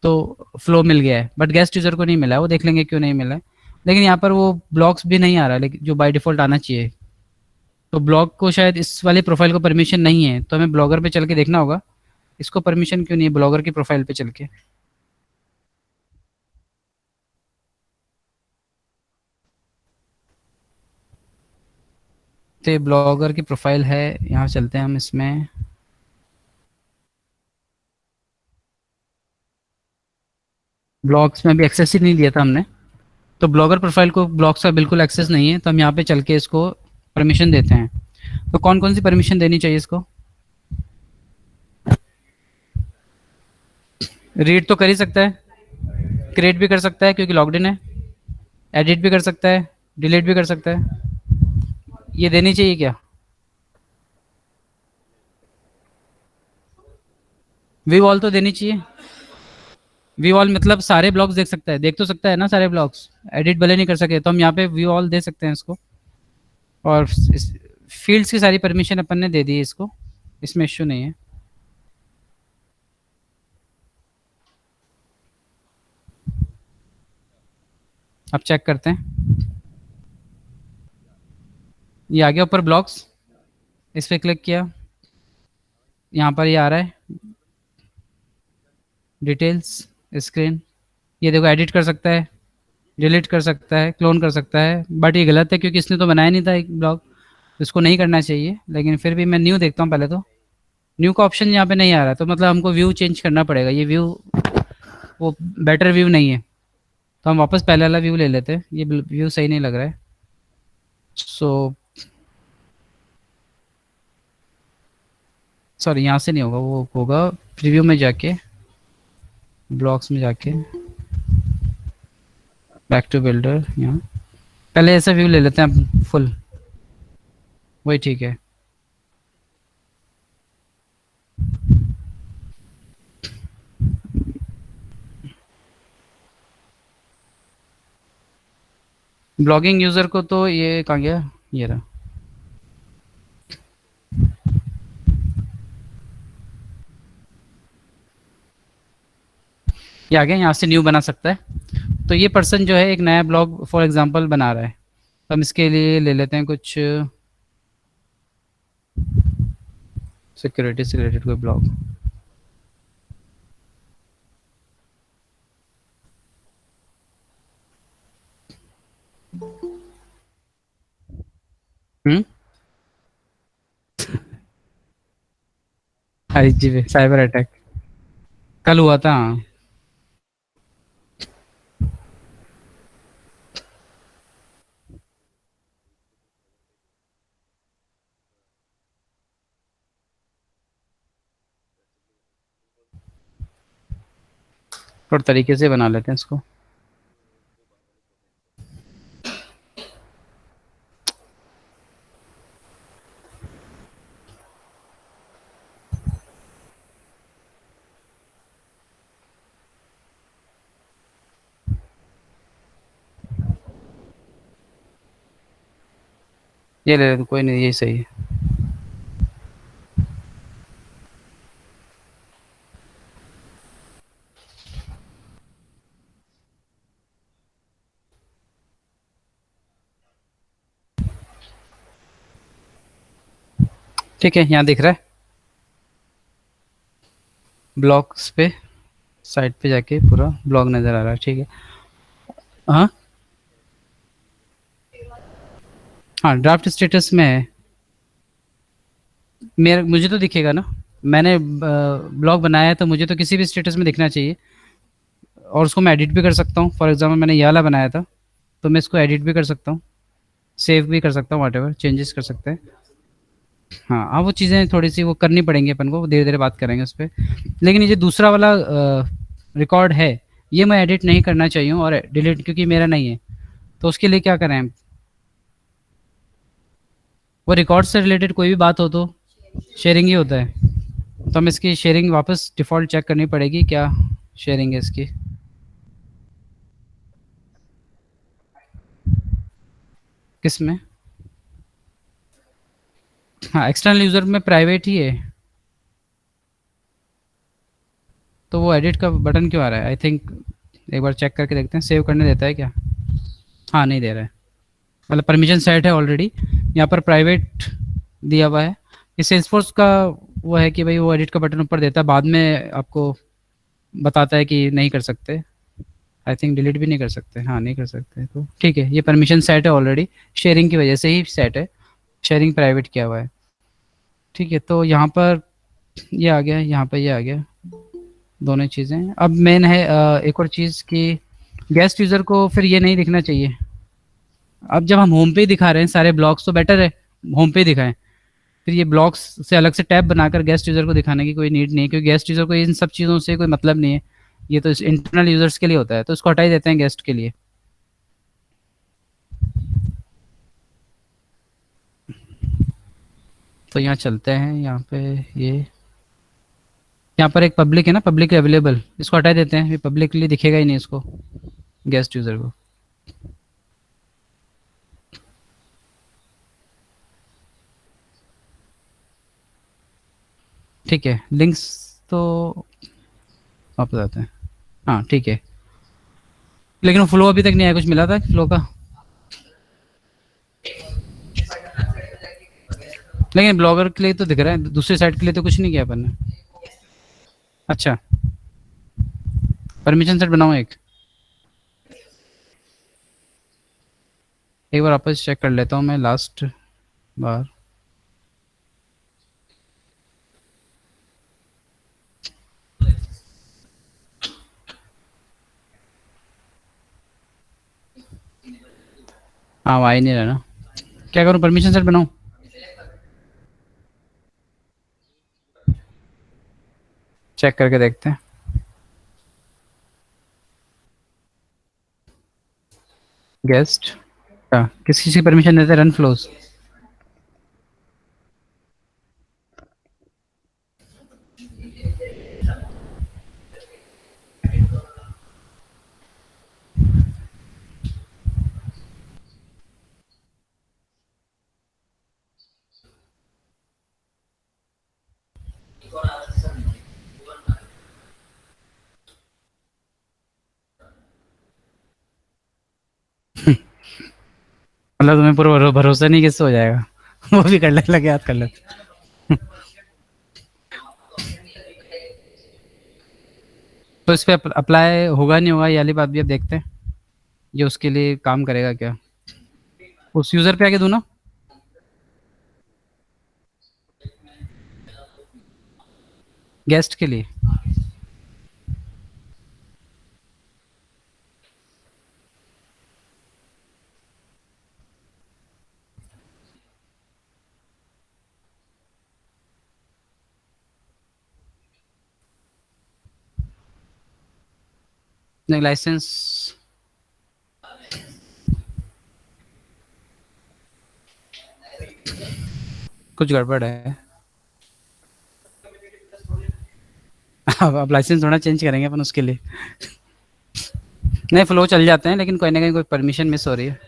तो फ्लो मिल गया है, बट गेस्ट यूज़र को नहीं मिला है। वो देख लेंगे क्यों नहीं मिला है। लेकिन यहाँ पर वो ब्लॉग्स भी नहीं आ रहा है, लेकिन जो बाय डिफ़ॉल्ट आना चाहिए। तो ब्लॉग को शायद इस वाले प्रोफाइल को परमिशन नहीं है, तो हमें ब्लॉगर पे चल के देखना होगा इसको परमिशन क्यों नहीं है, ब्लॉगर की प्रोफाइल पे चल के। तो ये ब्लॉगर की प्रोफाइल है, यहाँ चलते हैं हम इसमें। ब्लॉग्स में भी एक्सेस ही नहीं दिया था हमने, तो ब्लॉगर प्रोफाइल को ब्लॉग्स का बिल्कुल एक्सेस नहीं है, तो हम यहाँ पे चल के इसको परमिशन देते हैं। तो कौन कौन सी परमिशन देनी चाहिए इसको? रीड तो कर ही सकता है, क्रिएट भी कर सकता है क्योंकि लॉग्ड इन है, एडिट भी कर सकता है, डिलीट भी कर सकता है। ये देनी चाहिए क्या? व्यू ऑल तो देनी चाहिए। व्यू ऑल मतलब सारे ब्लॉग्स देख सकता है, देख तो सकता है ना सारे ब्लॉग्स, एडिट भले नहीं कर सके तो हम यहाँ पे व्यू ऑल दे सकते हैं इसको। और फील्ड्स की सारी परमिशन अपन ने दे दी है इसको, इसमें इश्यू नहीं है। अब चेक करते हैं, ये आ गया ऊपर ब्लॉग्स, इस पर क्लिक किया, यहाँ पर ये आ रहा है डिटेल्स स्क्रीन। ये देखो एडिट कर सकता है, डिलीट कर सकता है, क्लोन कर सकता है, बट ये गलत है क्योंकि इसने तो बनाया नहीं था एक ब्लॉग, तो इसको नहीं करना चाहिए। लेकिन फिर भी मैं न्यू देखता हूँ पहले, तो न्यू का ऑप्शन यहाँ पे नहीं आ रहा है, तो मतलब हमको व्यू चेंज करना पड़ेगा। ये व्यू वो बेटर व्यू नहीं है, तो हम वापस पहले वाला व्यू ले लेते हैं। ये व्यू सही नहीं लग रहा है। सो सॉरी, यहाँ से नहीं होगा, वो होगा प्रीव्यू में जाके, ब्लॉक्स में जाके, बैक टू बिल्डर। यहाँ पहले ऐसा व्यू ले लेते हैं फुल, वही ठीक है। ब्लॉगिंग यूज़र को तो ये कहाँ गया, ये रहा। ये आ गया, यहाँ से न्यू बना सकता है। तो ये पर्सन जो है एक नया ब्लॉग फॉर एग्जांपल बना रहा है, तो हम इसके लिए ले लेते हैं कुछ सिक्योरिटी से रिलेटेड कोई ब्लॉग। आईजी पे साइबर अटैक कल हुआ था। हाँ, थोड़ा तरीके से बना लेते हैं इसको। ये ले लेते, कोई नहीं, यही सही है। ठीक है, यहाँ दिख रहा है ब्लॉग्स पे, साइट पे जाके पूरा ब्लॉग नज़र आ रहा है। ठीक है। हाँ हाँ, ड्राफ्ट स्टेटस में है मेरा, मुझे तो दिखेगा ना, मैंने ब्लॉग बनाया है तो मुझे तो किसी भी स्टेटस में दिखना चाहिए। और उसको मैं एडिट भी कर सकता हूँ। फॉर एग्जांपल मैंने ये वाला बनाया था, तो मैं इसको एडिट भी कर सकता हूँ, सेव भी कर सकता हूँ, व्हाटएवर चेंजेस कर सकते हैं। हाँ हाँ, वो चीज़ें थोड़ी सी वो करनी पड़ेंगी अपन को, धीरे धीरे बात करेंगे उस पर। लेकिन ये जो दूसरा वाला रिकॉर्ड है, ये मैं एडिट नहीं करना चाहिए और डिलीट, क्योंकि मेरा नहीं है। तो उसके लिए क्या करें हम, वो रिकॉर्ड से रिलेटेड कोई भी बात हो तो शेयरिंग ही होता है। तो हम इसकी शेयरिंग वापस डिफ़ॉल्ट चेक करनी पड़ेगी, क्या शेयरिंग है इसकी। किस में? हाँ, एक्सटर्नल यूज़र में प्राइवेट ही है, तो वो एडिट का बटन क्यों आ रहा है? आई थिंक एक बार चेक करके देखते हैं, सेव करने देता है क्या? हाँ, नहीं दे रहा है, मतलब परमिशन सेट है ऑलरेडी। यहाँ पर प्राइवेट दिया हुआ है। ये सेल्सफोर्स का वो है कि भाई वो एडिट का बटन ऊपर देता है, बाद में आपको बताता है कि नहीं कर सकते। आई थिंक डिलीट भी नहीं कर सकते। हाँ, नहीं कर सकते, तो ठीक है, ये परमिशन सेट है ऑलरेडी, शेयरिंग की वजह से ही सेट है, शेयरिंग प्राइवेट किया हुआ है। ठीक है, तो यहाँ पर ये आ गया, यहाँ पर ये आ गया, दोनों चीज़ें। अब मेन है एक और चीज़ कि गेस्ट यूज़र को फिर ये नहीं दिखना चाहिए। अब जब हम होम पे ही दिखा रहे हैं सारे ब्लॉग्स, तो बेटर है होम पे ही दिखाएं। फिर ये ब्लॉग्स से अलग से टैब बनाकर गेस्ट यूज़र को दिखाने की कोई नीड नहीं है, क्योंकि गेस्ट यूज़र को इन सब चीज़ों से कोई मतलब नहीं है। ये तो इंटरनल यूज़र्स के लिए होता है, तो इसको हटा ही देते हैं गेस्ट के लिए। तो यहाँ चलते हैं, यहाँ पे ये, यहाँ पर एक पब्लिक है ना, पब्लिक अवेलेबल, इसको हटा देते हैं, ये पब्लिकली दिखेगा ही नहीं इसको, गेस्ट यूज़र को। ठीक है, लिंक्स तो वापस आते हैं। हाँ ठीक है, लेकिन वो फ्लो अभी तक नहीं आया, कुछ मिला था फ्लो का? लेकिन ब्लॉगर के लिए तो दिख रहा है, दूसरी साइड के लिए तो कुछ नहीं किया अपन ने। अच्छा, परमिशन सेट बनाओ एक बार वापस चेक कर लेता हूँ मैं लास्ट बार। हाँ, वो आ ही नहीं रहा ना। क्या करूँ, परमिशन सेट बनाऊँ? चेक करके देखते हैं। गेस्ट, किस चीज़ की परमिशन देते हैं? Run flows. मतलब तुम्हें पूरा भरोसा नहीं किससे हो जाएगा। वो भी कर लगे याद कर लेते। तो इस पे अप्लाई होगा नहीं होगा, ये वाली बात भी अब देखते हैं। ये उसके लिए काम करेगा क्या? उस यूज़र पे आके दूँ ना? गेस्ट के लिए। नहीं, लाइसेंस कुछ गड़बड़ है। अब लाइसेंस थोड़ा चेंज करेंगे अपन उसके लिए। नहीं, फ्लो चल जाते हैं, लेकिन कोई ना कहीं कोई परमिशन मिस हो रही है।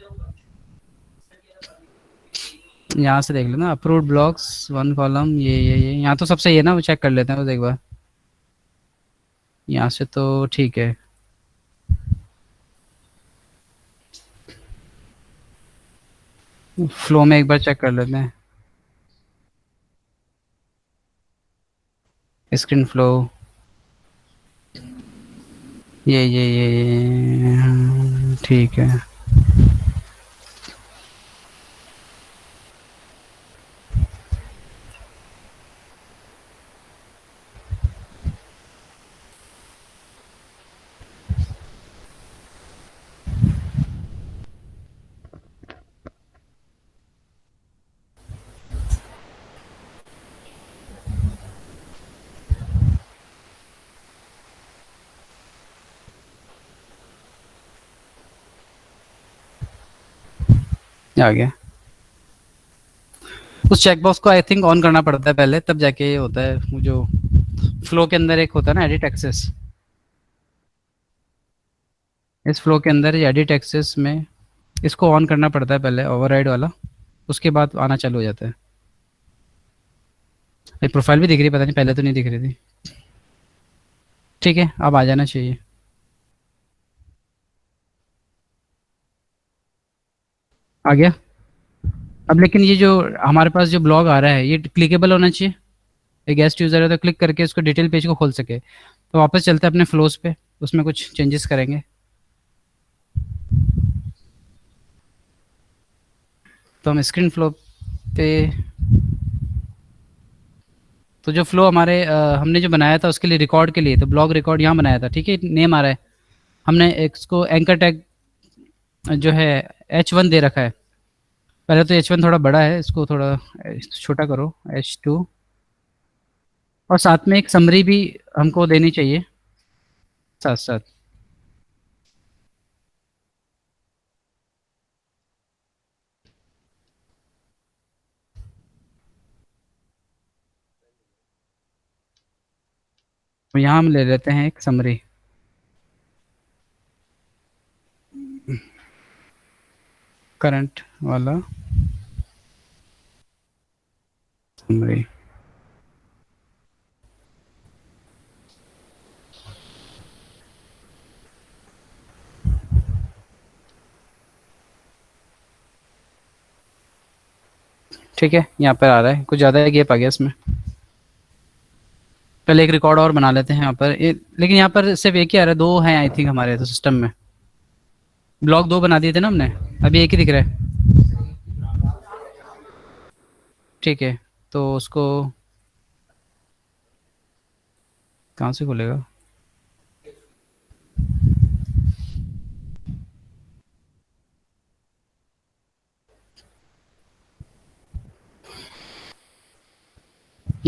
यहाँ से देख लेना, अप्रूव्ड ब्लॉक्स 1 कॉलम, ये यहाँ तो सब सही है ना? वो चेक कर लेते हैं बस एक बार। यहाँ से तो ठीक है। फ्लो में एक बार चेक कर लेते हैं। स्क्रीन फ्लो, ये ठीक है। आ गया। उस चेकबॉक्स को आई थिंक ऑन करना पड़ता है पहले, तब जाके ये होता है। वो जो फ्लो के अंदर एक होता है ना, एडिट एक्सेस। इस फ्लो के अंदर एडिट एक्सेस में इसको ऑन करना पड़ता है पहले, ओवरराइड वाला। उसके बाद आना चालू हो जाता है। ये प्रोफाइल भी दिख रही है, पता नहीं पहले तो नहीं दिख रही थी। ठीक है, अब आ जाना चाहिए। आ गया। अब लेकिन ये जो हमारे पास जो ब्लॉग आ रहा है, ये क्लिकेबल होना चाहिए। एक गेस्ट यूज़र है तो क्लिक करके उसको डिटेल पेज को खोल सके। तो वापस चलते हैं अपने फ्लोज पे, उसमें कुछ चेंजेस करेंगे। तो हम स्क्रीन फ्लो पे, तो जो फ्लो हमारे हमने जो बनाया था उसके लिए, रिकॉर्ड के लिए, तो ब्लॉग रिकॉर्ड यहाँ बनाया था। ठीक है, नेम आ रहा है। हमने इसको एंकर टैग जो है H1 दे रखा है। पहले तो H1 थोड़ा बड़ा है, इसको थोड़ा छोटा करो, H2। और साथ में एक समरी भी हमको देनी चाहिए साथ साथ। तो यहाँ हम ले लेते हैं एक समरी, करंट वाला समरी। ठीक है, यहाँ पर आ रहा है, कुछ ज़्यादा गैप आ गया इसमें। पहले एक रिकॉर्ड और बना लेते हैं यहाँ पर लेकिन यहाँ पर सिर्फ एक ही आ रहा है, दो हैं आई थिंक हमारे तो सिस्टम में। ब्लॉक दो बना दिए थे ना हमने, अभी एक ही दिख रहा है। ठीक है, तो उसको कहाँ से खुलेगा?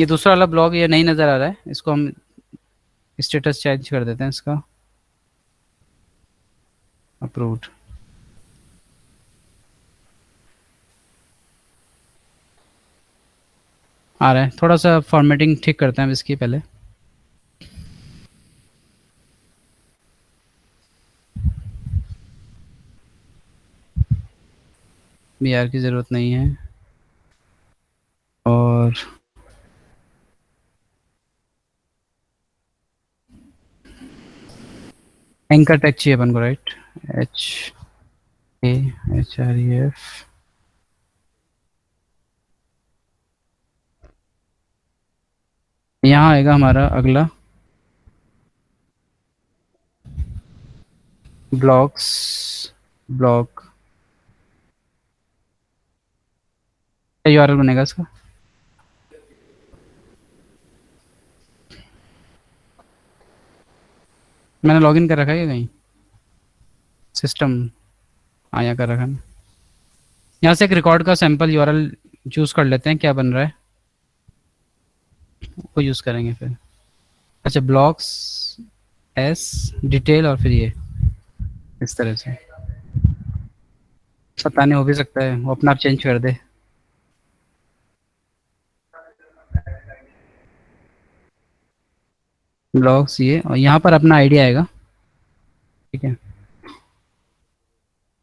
ये दूसरा वाला ब्लॉग ये नहीं नज़र आ रहा है, इसको हम स्टेटस चेंज कर देते हैं इसका, अप्रूव्ड। आ रहा है, थोड़ा सा फॉर्मेटिंग ठीक करते हैं अब इसकी पहले। BR की ज़रूरत नहीं है, और एंकर टैग चाहिए अपन को, राइट? HAHREF। यहाँ आएगा हमारा अगला ब्लॉग्स, ब्लॉग क्या URL बनेगा इसका? मैंने लॉगिन कर रखा है क्या कहीं सिस्टम? हाँ, यहाँ कर रखा है। यहाँ से एक रिकॉर्ड का सैंपल URL चूज़ कर लेते हैं, क्या बन रहा है वो यूज़ करेंगे फिर। अच्छा, ब्लॉग्स एस डिटेल और फिर ये इस तरह से, पता नहीं, हो भी सकता है वो अपना आप चेंज कर दे। ब्लॉग्स ये, और यहाँ पर अपना आईडी आएगा, ठीक है,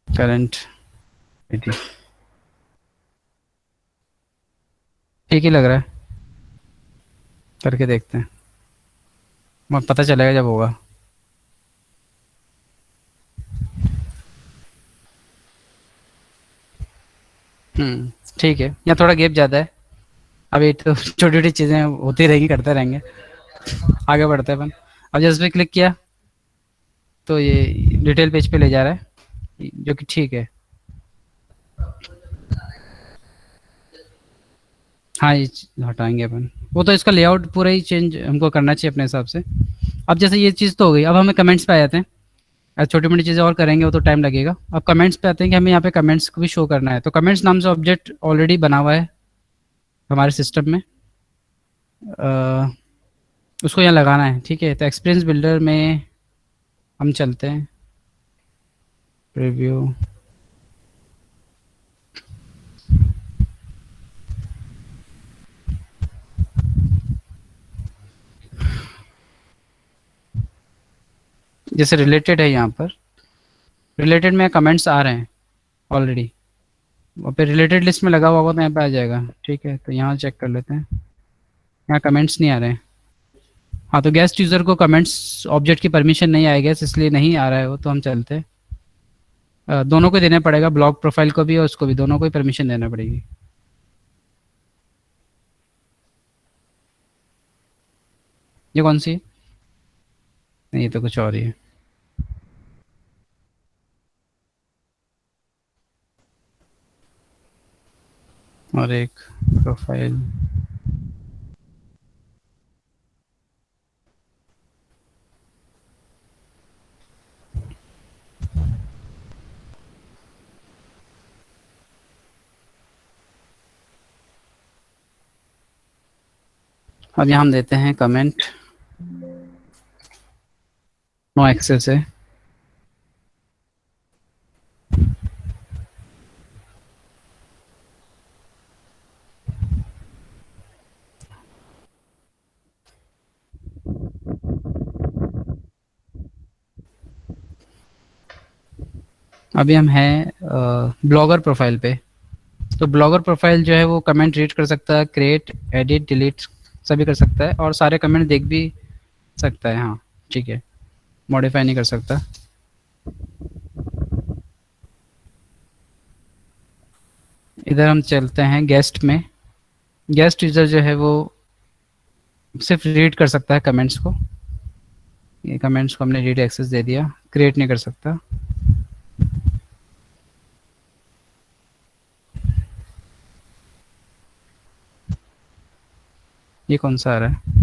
करंट आईडी। ठीक ही लग रहा है, करके देखते हैं, वहाँ पता चलेगा जब होगा। ठीक है, यहाँ थोड़ा गैप ज़्यादा है, अब ये तो छोटी छोटी चीज़ें होती रहेंगी, करते रहेंगे, आगे बढ़ते हैं अपन। अब जैसे पे क्लिक किया तो ये डिटेल पेज पे ले जा रहा है, जो कि ठीक है। हाँ, ये हटाएंगे अपन, वो तो इसका लेआउट पूरा ही चेंज हमको करना चाहिए अपने हिसाब से। अब जैसे ये चीज़ तो हो गई, अब हमें कमेंट्स पे आ जाते हैं। छोटी मोटी चीज़ें और करेंगे वो तो टाइम लगेगा। अब कमेंट्स पे आते हैं कि हमें यहाँ पे कमेंट्स को भी शो करना है, तो कमेंट्स नाम से ऑब्जेक्ट ऑलरेडी बना हुआ है हमारे सिस्टम में, उसको यहाँ लगाना है, ठीक है। तो एक्सपीरियंस बिल्डर में हम चलते हैं, प्रीव्यू, जैसे रिलेटेड है, यहाँ पर रिलेटेड में कमेंट्स आ रहे हैं ऑलरेडी, और फिर रिलेटेड लिस्ट में लगा हुआ होगा तो यहाँ पे आ जाएगा, ठीक है। तो यहाँ चेक कर लेते हैं, यहाँ कमेंट्स नहीं आ रहे हैं। हाँ, तो गेस्ट यूज़र को कमेंट्स ऑब्जेक्ट की परमिशन नहीं आएगी, इसलिए नहीं आ रहा है वो, तो हम चलते हैं। दोनों को देना पड़ेगा, ब्लॉग प्रोफाइल को भी और उसको भी, दोनों को ही परमिशन देना पड़ेगी। ये कौन सी है? नहीं, ये तो कुछ और ही है। और एक प्रोफाइल, अब यहाँ हम देते हैं कमेंट, नो एक्सेस है। अभी हम हैं ब्लॉगर प्रोफाइल पे। तो ब्लॉगर प्रोफाइल जो है वो कमेंट रीड कर सकता है, क्रिएट, एडिट, डिलीट सभी कर सकता है, और सारे कमेंट देख भी सकता है। हाँ, ठीक है, मॉडिफाई नहीं कर सकता। इधर हम चलते हैं गेस्ट में। गेस्ट यूज़र जो है वो सिर्फ रीड कर सकता है कमेंट्स को, ये कमेंट्स को हमने रीड एक्सेस दे दिया, क्रिएट नहीं कर सकता। ये कौन सा आ रहा है?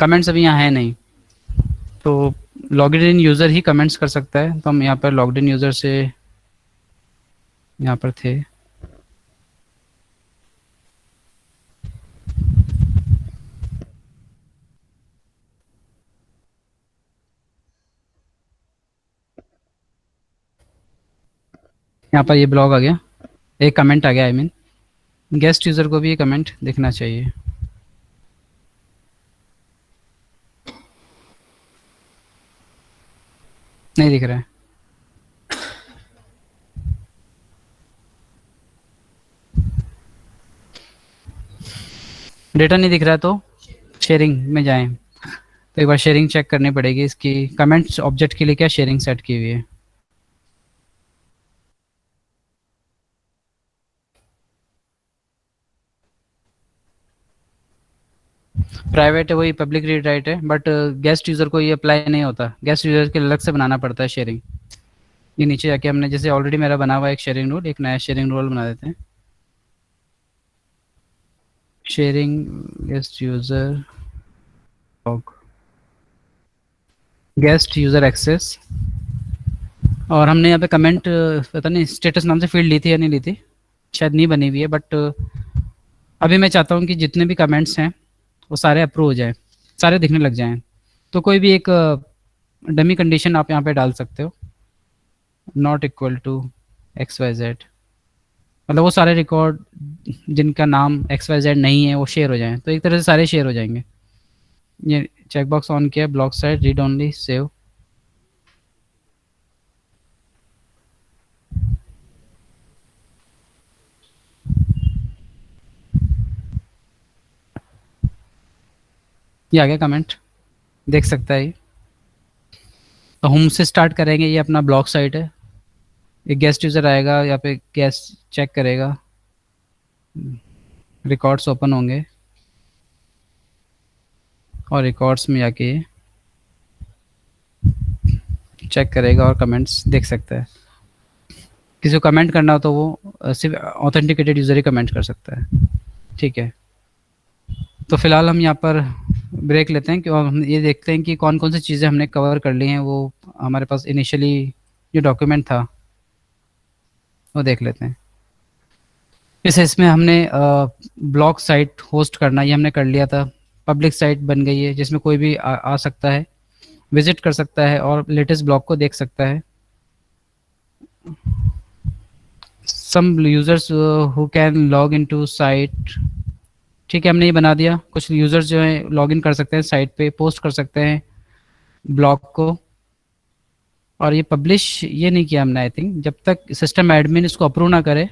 कमेंट्स अभी यहाँ है नहीं, तो logged in user he comments कर सकता है, तो हम यहाँ पर लॉग्ड इन यूज़र से यहाँ पर थे। यहाँ पर ये ब्लॉग आ गया, एक कमेंट आ गया, आई मीन गेस्ट यूज़र को भी ये कमेंट दिखना चाहिए। नहीं दिख रहा है। डेटा नहीं दिख रहा है तो शेयरिंग में जाएं, तो एक बार शेयरिंग चेक करनी पड़ेगी इसकी। कमेंट्स ऑब्जेक्ट के लिए क्या शेयरिंग सेट की हुई है? प्राइवेट है वही, पब्लिक रीड राइट है, बट गेस्ट यूज़र को ये अप्लाई नहीं होता, गेस्ट यूज़र के अलग से बनाना पड़ता है शेयरिंग। ये नीचे जाके हमने जैसे ऑलरेडी मेरा बना हुआ एक शेयरिंग रोल, एक नया शेयरिंग रोल बना देते हैं। Sharing guest user log guest user access, और हमने यहाँ पे कमेंट पता नहीं स्टेटस नाम से फील्ड ली थी या नहीं ली थी, शायद नहीं बनी हुई है, बट अभी मैं चाहता हूँ कि जितने भी कमेंट्स हैं वो सारे अप्रूव हो जाएं, सारे दिखने लग जाएं। तो कोई भी एक डमी कंडीशन आप यहाँ पे डाल सकते हो, नॉट इक्वल टू XYZ, मतलब वो सारे रिकॉर्ड जिनका नाम XYZ नहीं है वो शेयर हो जाएं, तो एक तरह से सारे शेयर हो जाएंगे। ये चेकबॉक्स ऑन किया, block side read only save. ये आ गया कमेंट, देख सकता है ये। तो होम से स्टार्ट करेंगे, ये अपना ब्लॉक साइट है। एक गेस्ट यूज़र आएगा, यहाँ पे गेस्ट चेक करेगा, रिकॉर्ड्स ओपन होंगे और रिकॉर्ड्स में जाके चेक करेगा और कमेंट्स देख सकता है। किसी को कमेंट करना हो तो वो सिर्फ ऑथेंटिकेटेड यूज़र ही कमेंट कर सकता है, ठीक है। तो फिलहाल हम यहाँ पर ब्रेक लेते हैं कि हम ये देखते हैं कि कौन कौन सी चीज़ें हमने कवर कर ली हैं। वो हमारे पास इनिशियली जो डॉक्यूमेंट था वो देख लेते हैं। इसमें हमने ब्लॉग साइट होस्ट करना, ये हमने कर लिया था। पब्लिक साइट बन गई है जिसमें कोई भी आ सकता है, विजिट कर सकता है और लेटेस्ट ब्लॉग को देख सकता है। Some users who can log into site, ठीक है, हमने ये बना दिया। कुछ यूज़र्स जो है लॉगिन कर सकते हैं साइट पे, पोस्ट कर सकते हैं ब्लॉग को। और ये पब्लिश ये नहीं किया हमने, आई थिंक जब तक सिस्टम एडमिन इसको अप्रूव ना करे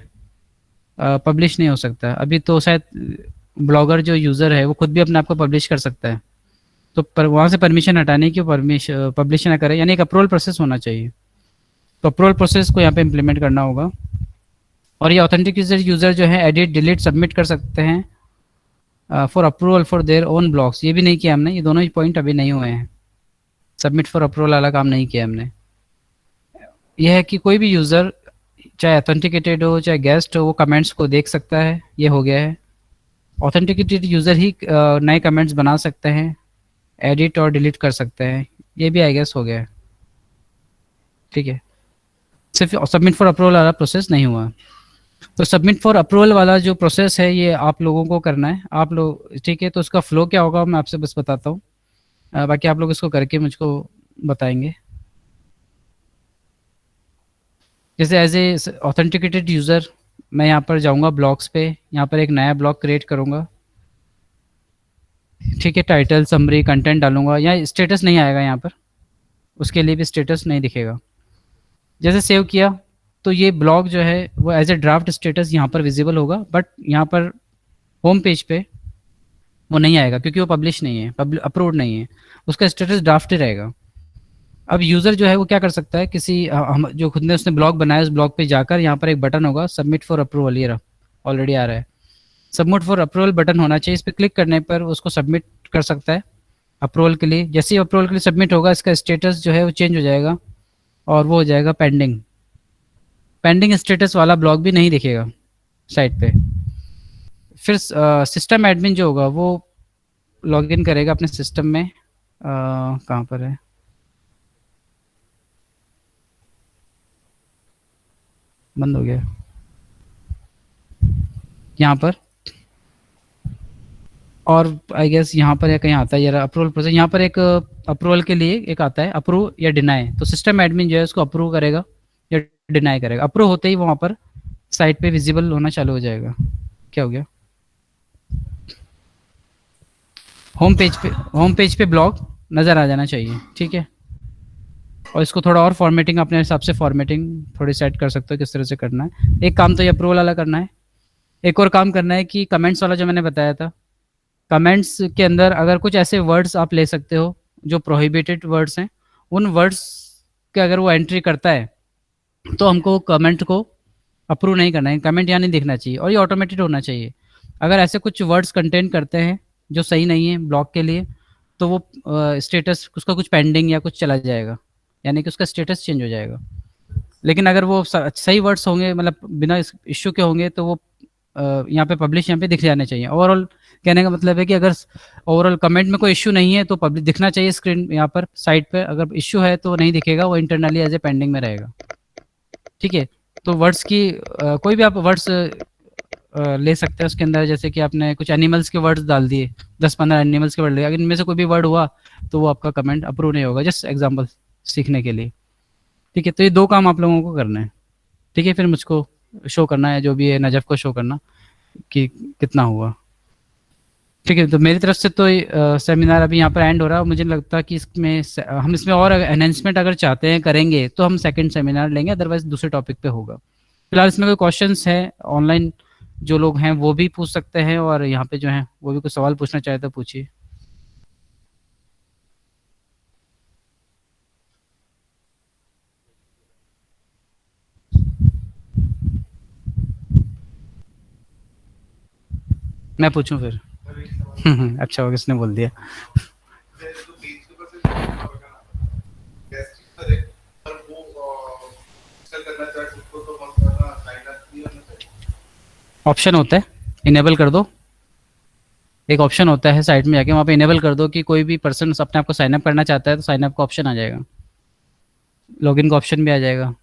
पब्लिश नहीं हो सकता। अभी तो शायद ब्लॉगर जो यूज़र है वो खुद भी अपने आप को पब्लिश कर सकता है, तो पर वहाँ से परमिशन हटाने की पब्लिश ना करे, यानी एक अप्रूवल प्रोसेस होना चाहिए। तो अप्रूवल प्रोसेस को यहाँ पे इम्प्लीमेंट करना होगा। और ये ऑथेंटिक यूज़र जो है एडिट डिलीट सबमिट कर सकते हैं for approval for their own blogs, ये भी नहीं किया हमने। ये दोनों ही पॉइंट अभी नहीं हुए हैं। सबमिट फॉर अप्रूवल वाला काम नहीं किया हमने। यह है कि कोई भी यूज़र चाहे ऑथेंटिकेटेड हो चाहे गेस्ट हो वो कमेंट्स को देख सकता है, ये हो गया है। ऑथेंटिकेटेड यूज़र ही नए कमेंट्स बना सकते हैं, एडिट और डिलीट कर सकते हैं, ये भी आई गेस हो गया है, ठीक है। सिर्फ सबमिट फॉर अप्रूवल वाला प्रोसेस नहीं हुआ। तो सबमिट फॉर अप्रूवल वाला जो प्रोसेस है ये आप लोगों को करना है, आप लोग, ठीक है। तो उसका फ्लो क्या होगा मैं आपसे बस बताता हूँ, बाकी आप लोग इसको करके मुझको बताएंगे। जैसे एज ए ऑथेंटिकेटेड यूज़र मैं यहाँ पर जाऊँगा ब्लॉग्स पे, यहाँ पर एक नया ब्लॉग क्रिएट करूँगा, ठीक है। टाइटल समरी कंटेंट डालूँगा, यहाँ स्टेटस नहीं आएगा, यहाँ पर उसके लिए भी स्टेटस नहीं दिखेगा। जैसे सेव किया तो ये ब्लॉग जो है वो एज ए ड्राफ्ट स्टेटस यहाँ पर विजिबल होगा, बट यहाँ पर होम पेज पे वो नहीं आएगा क्योंकि वो पब्लिश नहीं है, अप्रूव्ड नहीं है, उसका स्टेटस ड्राफ्ट ही रहेगा। अब यूज़र जो है वो क्या कर सकता है, किसी हम जो खुद ने उसने ब्लॉग बनाया उस ब्लॉग पे जाकर यहाँ पर एक बटन होगा सबमिट फॉर अप्रूवल, ये रहा ऑलरेडी आ रहा है। सबमिट फॉर अप्रूवल बटन होना चाहिए, इस पर क्लिक करने पर उसको सबमिट कर सकता है अप्रूवल के लिए। जैसे ही अप्रूवल के लिए सबमिट होगा इसका स्टेटस जो है वो चेंज हो जाएगा और वो हो जाएगा पेंडिंग। पेंडिंग स्टेटस वाला ब्लॉग भी नहीं दिखेगा साइट पे। फिर सिस्टम एडमिन जो होगा वो लॉगिन करेगा अपने सिस्टम में, कहाँ पर है, बंद हो गया यहाँ पर, और आई गेस यहाँ पर या कहीं आता है यार अप्रूवल प्रोसेस, यहाँ पर एक अप्रूवल के लिए एक आता है अप्रूव या डिनाई। तो सिस्टम एडमिन जो है उसको अप्रूव करेगा या डिनाई करेगा। अप्रूव होते ही वहाँ पर साइट पे विजिबल होना चालू हो जाएगा। क्या हो गया, होम पेज पे ब्लॉग नज़र आ जाना चाहिए, ठीक है। और इसको थोड़ा और फॉर्मेटिंग अपने हिसाब से फॉर्मेटिंग थोड़ी सेट कर सकते हो किस तरह से करना है। एक काम तो ये अप्रूवल वाला करना है, एक और काम करना है कि कमेंट्स वाला जो मैंने बताया था, कमेंट्स के अंदर अगर कुछ ऐसे वर्ड्स आप ले सकते हो जो प्रोहिबिटेड वर्ड्स हैं, उन वर्ड्स के अगर वो एंट्री करता है तो हमको कमेंट को अप्रूव नहीं करना है, कमेंट यहाँ नहीं दिखना चाहिए और ये ऑटोमेटेड होना चाहिए। अगर ऐसे कुछ वर्ड्स कंटेन करते हैं जो सही नहीं है ब्लॉग के लिए, तो वो स्टेटस उसका कुछ पेंडिंग या कुछ चला जाएगा, यानी कि उसका स्टेटस चेंज हो जाएगा। लेकिन अगर वो सही वर्ड्स होंगे, मतलब बिना इश्यू के होंगे, तो वो यहाँ पे पब्लिश यहाँ पे दिख जाने चाहिए। ओवरऑल कहने का मतलब है कि अगर ओवरऑल कमेंट में कोई इश्यू नहीं है तो पब्लिक दिखना चाहिए स्क्रीन यहाँ पर साइड पे। अगर इश्यू है तो नहीं दिखेगा, वो इंटरनली एज ए पेंडिंग में रहेगा, ठीक है। तो वर्ड्स की कोई भी आप वर्ड्स ले सकते हैं उसके अंदर, जैसे कि आपने कुछ एनिमल्स के वर्ड्स डाल दिए, 10-15 एनिमल्स के वर्ड ले, अगर इनमें से कोई भी वर्ड हुआ तो वो आपका कमेंट अप्रूव नहीं होगा। जस्ट एग्जाम्पल सीखने के लिए, ठीक है। तो ये 2 काम आप लोगों को करना है, ठीक है। फिर मुझको शो करना है, जो भी है नजफ को शो करना कि कितना हुआ, ठीक है। तो मेरी तरफ से तो सेमिनार अभी यहाँ पर एंड हो रहा है। मुझे लगता है कि इसमें हम इसमें और एनहेंसमेंट अगर चाहते हैं करेंगे तो हम सेकंड सेमिनार लेंगे, अदरवाइज दूसरे टॉपिक पे होगा। फिलहाल इसमें कोई क्वेश्चंस है ऑनलाइन जो लोग हैं वो भी पूछ सकते हैं, और यहाँ पे जो हैं वो भी कुछ सवाल पूछना चाहे तो पूछिए। मैं पूछूं फिर? अच्छा हो, किसने बोल दिया। ऑप्शन होता है, इनेबल कर दो। एक ऑप्शन होता है साइट में जाके, वहाँ पे इनेबल कर दो कि कोई भी पर्सन अपने आप को साइन अप करना चाहता है तो साइन अप का ऑप्शन आ जाएगा, लॉगिन का ऑप्शन भी आ जाएगा।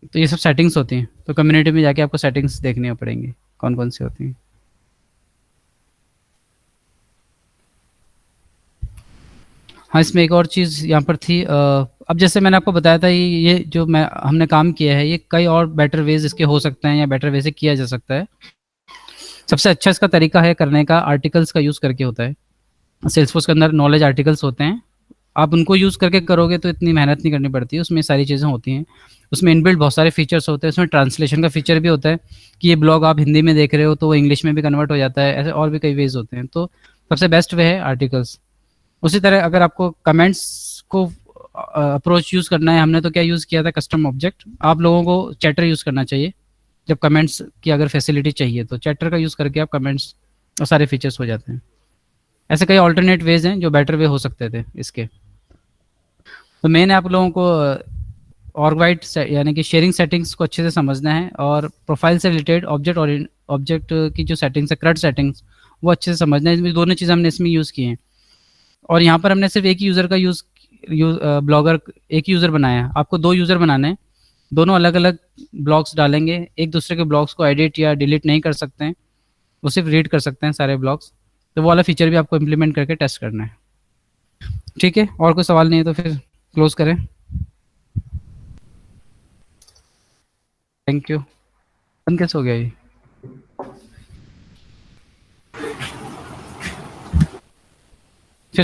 तो ये सब सेटिंग्स होती हैं, तो कम्युनिटी में जाके आपको सेटिंग्स देखनी पड़ेंगी कौन कौन सी होती हैं। हाँ, इसमें एक और चीज़ यहाँ पर थी, अब जैसे मैंने आपको बताया था ये जो हमने काम किया है, ये कई और बेटर वेज इसके हो सकते हैं या बेटर वे से किया जा सकता है। सबसे अच्छा इसका तरीका है करने का, आर्टिकल्स का यूज़ करके होता है। सेल्सफोर्स के अंदर नॉलेज आर्टिकल्स होते हैं, आप उनको यूज़ करके करोगे तो इतनी मेहनत नहीं करनी पड़ती है, उसमें सारी चीज़ें होती हैं। उसमें इनबिल्ट बहुत सारे फीचर्स होते हैं, उसमें ट्रांसलेशन का फीचर भी होता है कि ये ब्लॉग आप हिंदी में देख रहे हो तो वो इंग्लिश में भी कन्वर्ट हो जाता है, ऐसे और भी कई वेज होते हैं। तो सबसे बेस्ट वे है आर्टिकल्स। उसी तरह अगर आपको कमेंट्स को अप्रोच यूज़ करना है, हमने तो क्या यूज़ किया था, कस्टम ऑब्जेक्ट। आप लोगों को चैटर यूज़ करना चाहिए जब कमेंट्स की अगर फैसिलिटी चाहिए, तो चैटर का यूज़ करके आप कमेंट्स और सारे फीचर्स हो जाते हैं। ऐसे कई ऑल्टरनेट वेज हैं जो बेटर वे हो सकते थे इसके। तो मैंने आप लोगों को ऑर्गवाइट यानी कि शेयरिंग सेटिंग्स को अच्छे से समझना है, और प्रोफाइल से रिलेटेड ऑब्जेक्ट की जो सेटिंग्स है, CRUD सेटिंग्स, वो अच्छे से समझना है। इसमें दोनों चीज़ हमने इसमें यूज़ की हैं, और यहाँ पर हमने सिर्फ एक ही यूज़र का ब्लॉगर एक ही यूज़र बनाया है। आपको 2 यूज़र बनाने हैं, दोनों अलग अलग ब्लॉग्स डालेंगे, एक दूसरे के ब्लॉग्स को एडिट या डिलीट नहीं कर सकते हैं, वो सिर्फ रीड कर सकते हैं सारे ब्लॉग्स। तो वो वाला फीचर भी आपको इम्प्लीमेंट करके टेस्ट करना है, ठीक है। और कोई सवाल नहीं है तो फिर क्लोज करें। Thank you. बंद कैसे हो गया ये?